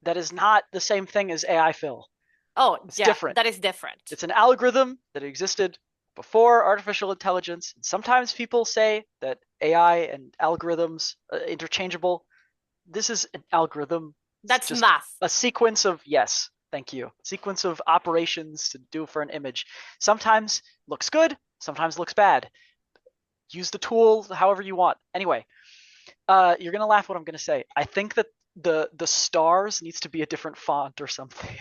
that is not the same thing as AI fill. Oh, It's yeah, different. that is different. It's an algorithm that existed before artificial intelligence. And sometimes people say that AI and algorithms interchangeable. This is an algorithm. It's That's just math. a sequence of yes, thank you. Sequence of operations to do for an image. Sometimes looks good, sometimes looks bad. Use the tool however you want. Anyway, you're gonna laugh what I'm gonna say. I think that the stars needs to be a different font or something.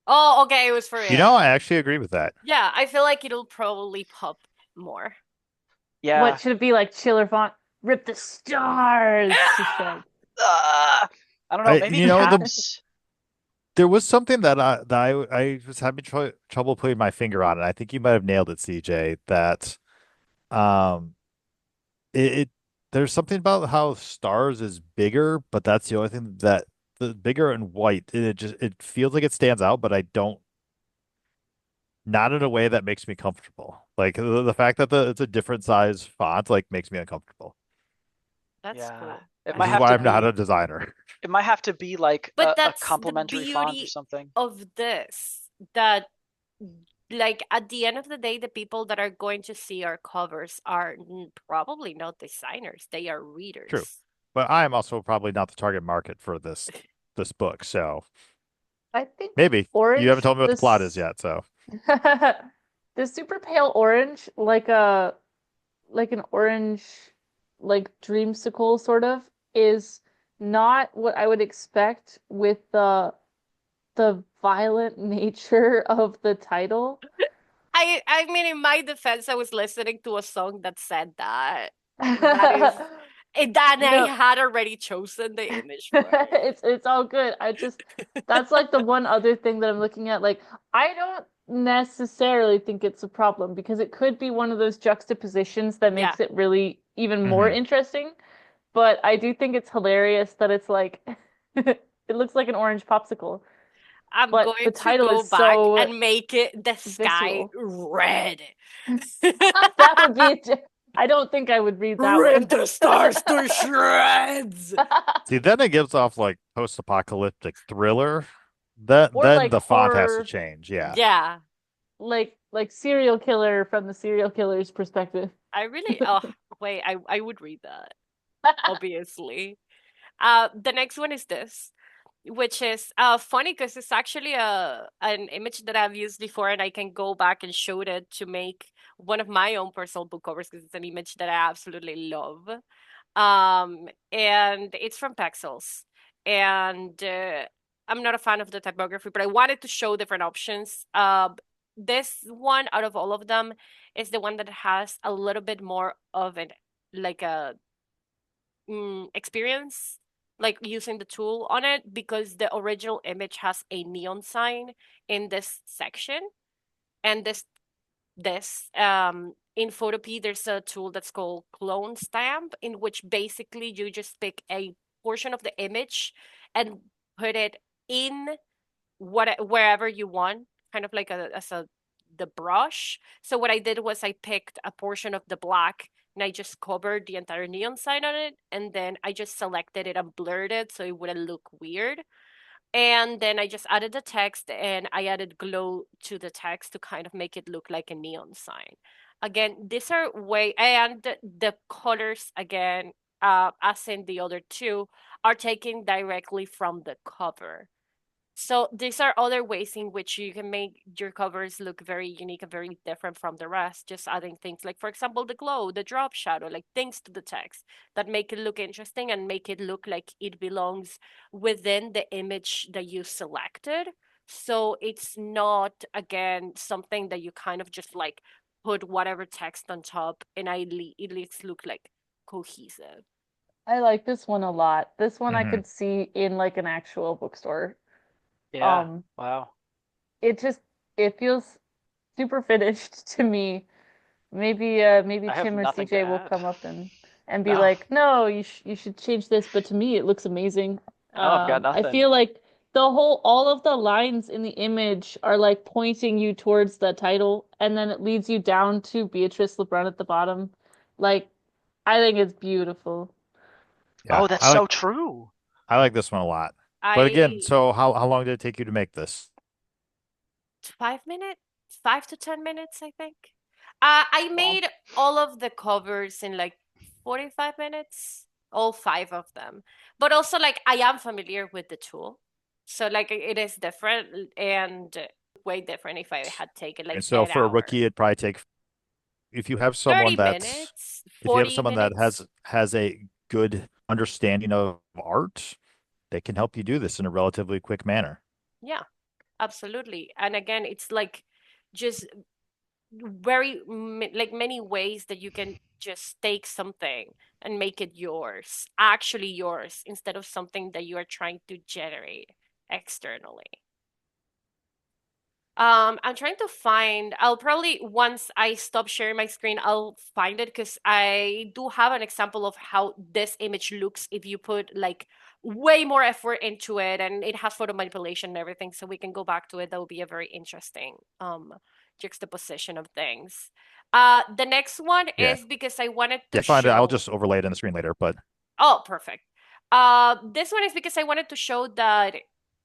Oh, okay, it was for You real. know, I actually agree with that. Yeah, I feel like it'll probably pop more. Yeah. What should it be like? Chiller font? Rip the stars to shreds. I don't know, maybe The caps. there was something that I was having trouble putting my finger on, and I think you might have nailed it, CJ. That um, it there's something about how stars is bigger, but that's the only thing that the bigger and white, and it feels like it stands out, but I don't not in a way that makes me comfortable. Like the fact that it's a different size font like makes me uncomfortable, That's Yeah. cool. It I which might is have like why to I'm that. not be a designer. it might have to be like But a that's the complementary font or beauty something. of this, that like at the end of the day, the people that are going to see our covers are probably not designers, they are True, readers. but I am also probably not the target market for this book, so I think maybe you haven't orange, told me what the plot is this yet, so the super pale orange, like an orange like dreamsicle sort of, is not what I would expect with the violent nature of the title. I mean, in my defense, I was listening to a song that said that. That is, that I No, had already chosen the image for it. it's all good. I just that's like the one other thing that I'm looking at. Like, I don't necessarily think it's a problem because it could be one of those juxtapositions that Yeah. makes it really even more mhm. interesting. But I do think it's hilarious that it's like It looks like an orange popsicle, I'm but the going to title go is back so and make it the sky visceral. red. That would be I don't think I would read that one. Rip the stars to shreds. See, then it gives off like post-apocalyptic thriller. That Or then like the font has to horror, change. Yeah. Yeah, like serial killer from the serial killer's perspective. I really. Oh, wait, I would read that, obviously. The next one is this, which is funny because it's actually an image that I've used before, and I can go back and show it to make one of my own personal book covers because it's an image that I absolutely love. And it's from Pexels, and I'm not a fan of the typography, but I wanted to show different options. This one out of all of them is the one that has a little bit more of an like a experience like using the tool on it because the original image has a neon sign in this section, and this in PhotoPea there's a tool that's called clone stamp, in which basically you just pick a portion of the image and put it in wherever you want, kind of like as a the brush. So what I did was I picked a portion of the black and I just covered the entire neon sign on it, and then I just selected it and blurred it so it wouldn't look weird. And then I just added the text and I added glow to the text to kind of make it look like a neon sign. Again, these are way, and the colors again, as in the other two, are taken directly from the cover. So these are other ways in which you can make your covers look very unique and very different from the rest. Just adding things like, for example, the glow, the drop shadow, like things to the text that make it look interesting and make it look like it belongs within the image that you selected. So it's not, again, something that you kind of just like put whatever text on top and it least look like cohesive. I like this one a lot. This one I Hmm. could see in like an actual bookstore. Yeah. Um, Wow. it just it feels super finished to me. Maybe I have Tim or nothing to CJ will add. come up and be No. like, "No, you should change this," but to me it looks amazing. No, I've got I nothing. feel like all of the lines in the image are like pointing you towards the title, and then it leads you down to Beatrice LeBrun at the bottom. Like, I think it's beautiful. Yeah. Oh, that's so true. I like this one a lot. But again, I so how long did it take you to make this? 5 minutes, 5 to 10 minutes, I think. I Wow. made all of the covers in like 45 minutes, all five of them. But also, like, I am familiar with the tool. So, like, it is different and way different if I had taken And like so 10 for a hours. rookie, it'd probably take Thirty minutes, if you have 40 someone that minutes. has a good understanding of art, they can help you do this in a relatively quick manner. Yeah, absolutely. And again, it's like just very like many ways that you can just take something and make it yours, actually yours, instead of something that you are trying to generate externally. I'm trying to find, I'll probably, once I stop sharing my screen, I'll find it because I do have an example of how this image looks if you put like way more effort into it, and it has photo manipulation and everything. So we can go back to it. That would be a very interesting juxtaposition of things. The next one Yeah. is because I wanted Yeah, to find it. I'll show. just overlay it in the screen later, but Oh, perfect. This one is because I wanted to show that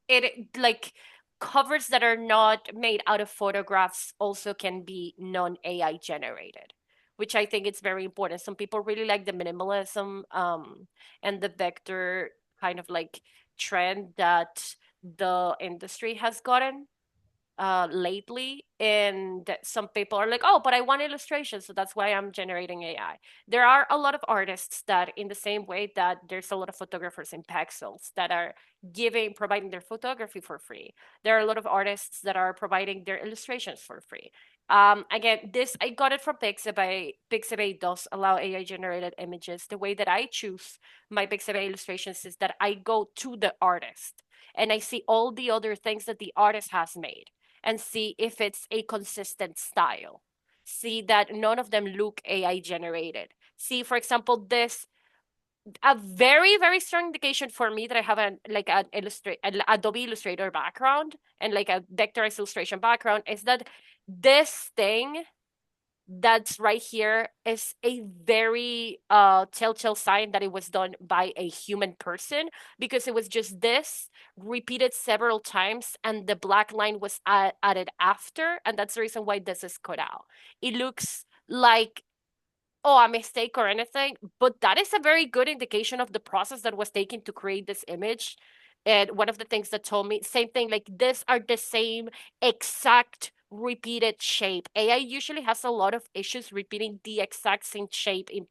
it like covers that are not made out of photographs also can be non-AI generated, which I think it's very important. Some people really like the minimalism and the vector kind of like trend that the industry has gotten lately, and some people are like, oh, but I want illustration, so that's why I'm generating AI. There are a lot of artists that, in the same way that there's a lot of photographers in Pexels that are providing their photography for free, there are a lot of artists that are providing their illustrations for free. Again, this I got it from Pexabay. Pexabay does allow AI generated images. The way that I choose my Pexabay illustrations is that I go to the artist and I see all the other things that the artist has made and see if it's a consistent style. See that none of them look AI generated. See, for example, a very, very strong indication for me that I have an Adobe Illustrator background and like a vectorized illustration background is that this thing that's right here is a very telltale sign that it was done by a human person, because it was just this repeated several times and the black line was added after, and that's the reason why this is cut out. It looks like, oh, a mistake or anything, but that is a very good indication of the process that was taken to create this image. And one of the things that told me, same thing, like these are the same exact repeated shape. AI usually has a lot of issues repeating the exact same shape in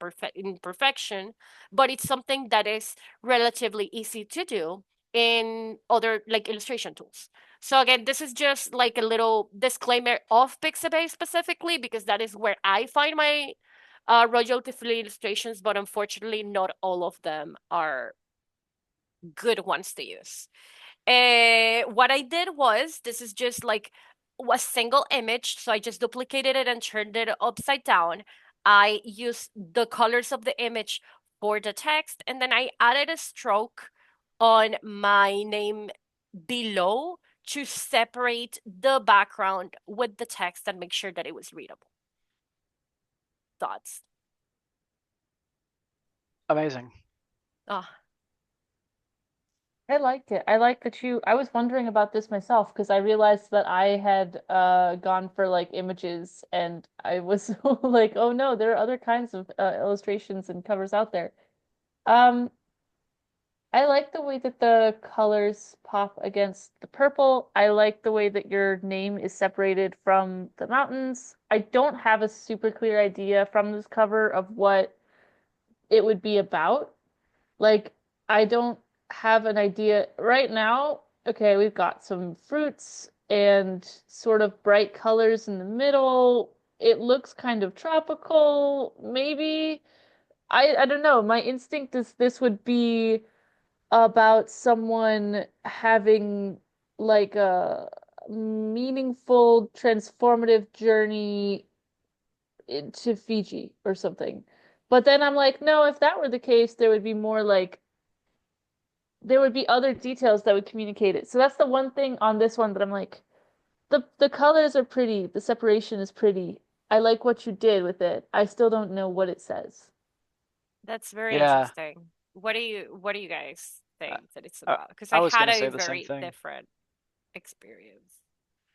perfection, but it's something that is relatively easy to do in other like illustration tools. So again, this is just like a little disclaimer of Pixabay specifically, because that is where I find my royalty-free illustrations, but unfortunately, not all of them are good ones to use. What I did was, this is just like a single image, so I just duplicated it and turned it upside down. I used the colors of the image for the text, and then I added a stroke on my name below to separate the background with the text and make sure that it was readable. Thoughts? Amazing. Oh, I liked it. I like that I was wondering about this myself because I realized that I had gone for like images and I was like, oh no, there are other kinds of illustrations and covers out there. Um, I like the way that the colors pop against the purple. I like the way that your name is separated from the mountains. I don't have a super clear idea from this cover of what it would be about. Like, I don't have an idea right now. Okay, we've got some fruits and sort of bright colors in the middle. It looks kind of tropical, maybe. I don't know. My instinct is this would be about someone having like a meaningful, transformative journey to Fiji or something. But then I'm like, no, if that were the case, there would be more like there would be other details that would communicate it. So that's the one thing on this one that I'm like, the colors are pretty, the separation is pretty. I like what you did with it. I still don't know what it says. that's very Yeah, interesting. What do you guys I, think that it's I, about? Because I I was had gonna a say the same very thing. different experience.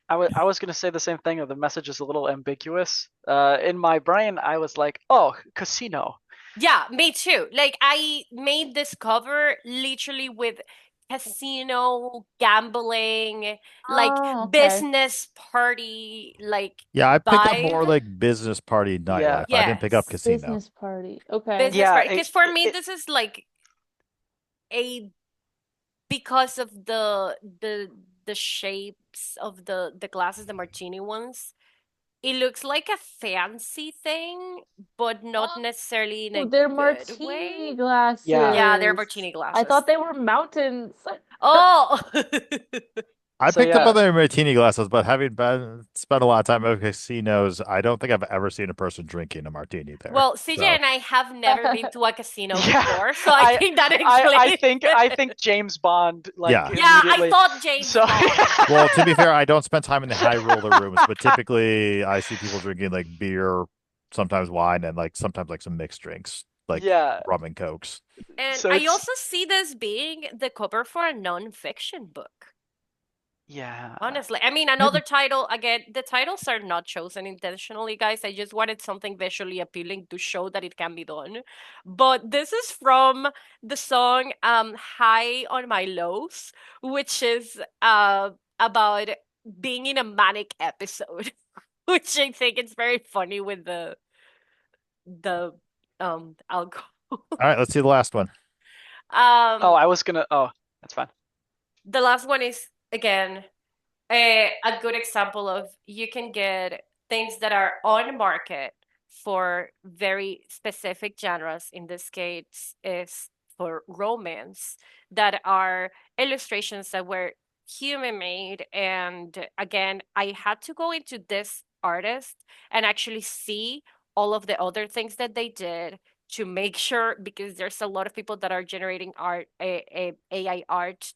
I was gonna say the same thing. The message is a little ambiguous. In my brain, I was like, oh, casino. Yeah, me too. Like I made this cover literally with casino, gambling, like Oh, okay. business party, like Yeah, I picked up more vibe. like business party Yeah, nightlife. I didn't pick up Yes. casino. Business party. Okay. Business yeah. party. Because for me, It this is like a because of the shapes of the glasses, the martini ones. It looks like a fancy thing, but not necessarily in Oh, a they're good way. martini yeah. Yeah, they're glasses. martini I glasses. thought they were mountains. Oh, I So picked up yeah, other martini glasses, but having been spent a lot of time at casinos, I don't think I've ever seen a person drinking a martini there. well, CJ So and I have never been to a casino yeah. before, so I think that I explains. think James Bond like yeah. Yeah, I immediately. thought James So Bond. Well, to be fair, I don't spend time in the high roller rooms, but typically I see people drinking like beer, sometimes wine, and like sometimes like some mixed drinks, like yeah. rum and cokes. And So I it's also see this being the cover for a non-fiction book. yeah. Honestly, I mean, another title, again, the titles are not chosen intentionally, guys. I just wanted something visually appealing to show that it can be done. But this is from the song High on My Lows, which is about being in a manic episode, which I think is very funny with the alcohol. All right, let's see the last one. Oh, Um I was gonna. Oh, that's fine. the last one is again a good example of you can get things that are on market for very specific genres. In this case, is for romance that are illustrations that were human made. And again, I had to go into this artist and actually see all of the other things that they did to make sure, because there's a lot of people that are generating art, AI art,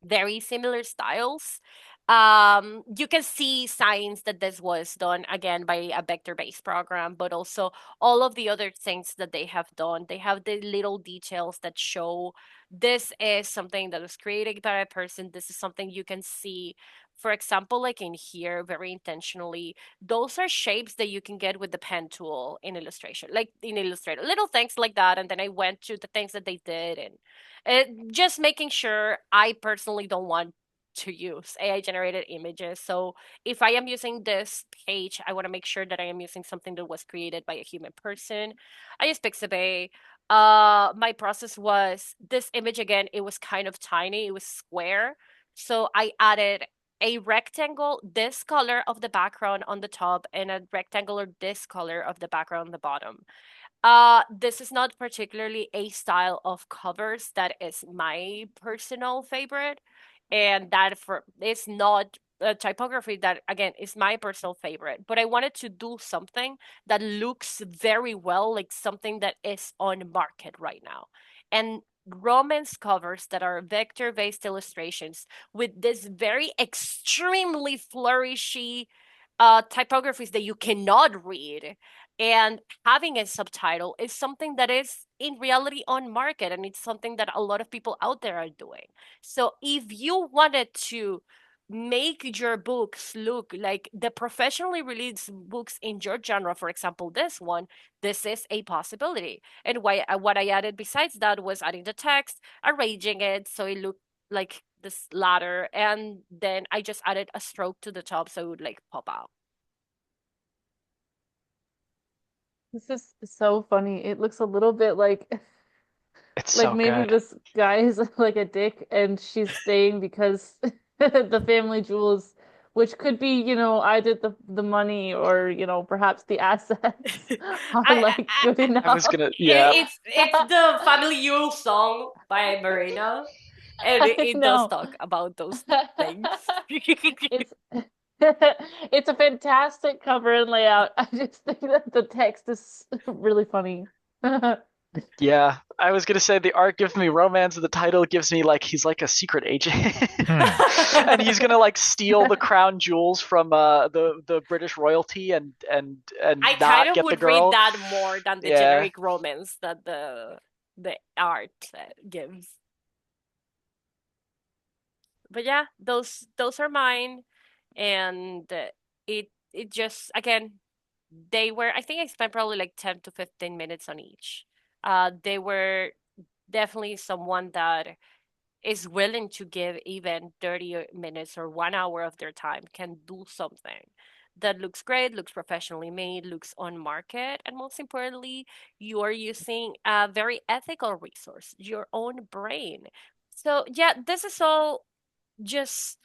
very similar styles. You can see signs that this was done again by a vector-based program, but also all of the other things that they have done. They have the little details that show this is something that was created by a person. This is something you can see. For example, like in here, very intentionally, those are shapes that you can get with the pen tool in illustration, like in Illustrator, little things like that. And then I went to the things that they did, and just making sure. I personally don't want to use AI generated images. So if I am using this page, I want to make sure that I am using something that was created by a human person. I use Pexabay. My process was this image again, it was kind of tiny, it was square. So I added a rectangle this color of the background on the top and a rectangular this color of the background on the bottom. This is not particularly a style of covers that is my personal favorite, and that for it's not a typography that again is my personal favorite. But I wanted to do something that looks very well like something that is on market right now. And romance covers that are vector-based illustrations with this very extremely flourishy typographies that you cannot read, and having a subtitle is something that is in reality on market, and it's something that a lot of people out there are doing. So if you wanted to make your books look like the professionally released books in your genre, for example this one, this is a possibility. And what I added besides that was adding the text, arranging it so it looked like this ladder, and then I just added a stroke to the top so it would like pop out. This is so funny. It looks a little bit like It's like so maybe good. this guy is like a dick and she's staying because the family jewels, which could be, either the money or, perhaps the assets are like I good I was enough. gonna, yeah. it's the Family Yule song by Marina, and I it does know. talk about those things. It's it's a fantastic cover and layout. I just think that the text is really funny. Yeah, I was gonna say the art gives me romance, and the title gives me like he's like a secret agent, Hmm. and he's gonna like steal the crown jewels from the British royalty and I kind not of get the would read girl. that more than the Yeah, generic romance that the art gives. But yeah, those are mine, and it just again, they were, I think I spent probably like 10 to 15 minutes on each. They were definitely someone that is willing to give even 30 minutes or 1 hour of their time can do something that looks great, looks professionally made, looks on market, and most importantly, you are using a very ethical resource, your own brain. So yeah, this is all just,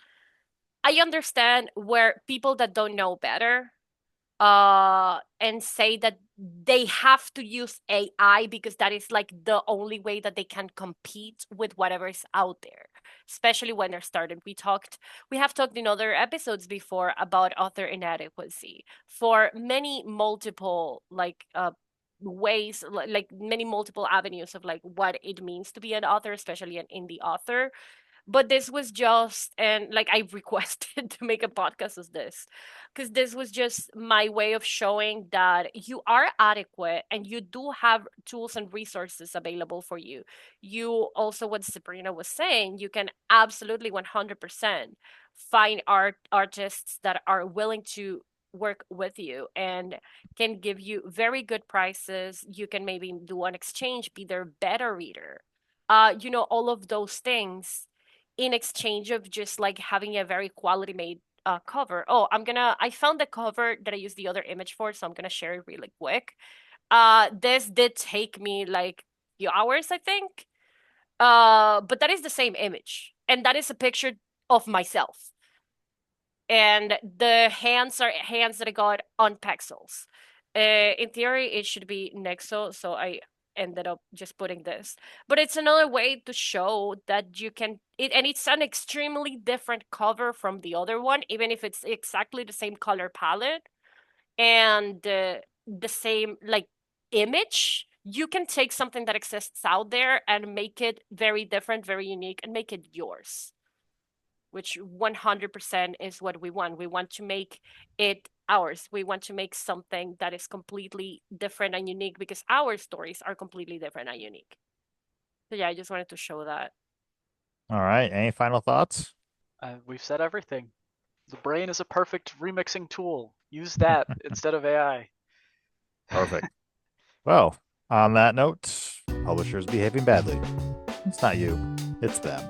I understand where people that don't know better and say that they have to use AI because that is like the only way that they can compete with whatever is out there, especially when they're started. We have talked in other episodes before about author inadequacy for many multiple ways, like many multiple avenues of like what it means to be an author, especially an indie author. But this was just, and like I requested to make a podcast of this because this was just my way of showing that you are adequate and you do have tools and resources available for you. You also, what Sabrina was saying, you can absolutely 100% find artists that are willing to work with you and can give you very good prices. You can maybe do an exchange, be their better reader, all of those things in exchange of just like having a very quality made cover. Oh, I found the cover that I used the other image for, so I'm gonna share it really quick. This did take me like few hours, I think. But that is the same image, and that is a picture of myself. And the hands are hands that I got on Pexels. In theory, it should be Nexo, so I ended up just putting this. But it's another way to show that you can and it's an extremely different cover from the other one, even if it's exactly the same color palette and the same like image. you can take something that exists out there and make it very different, very unique, and make it yours, which 100% is what we want. We want to make it ours. We want to make something that is completely different and unique because our stories are completely different and unique. So yeah, I just wanted to show that. All right. Any final thoughts? We've said everything. The brain is a perfect remixing tool. Use that instead of AI. Perfect. Well, on that note, publishers behaving badly. It's not you, it's them.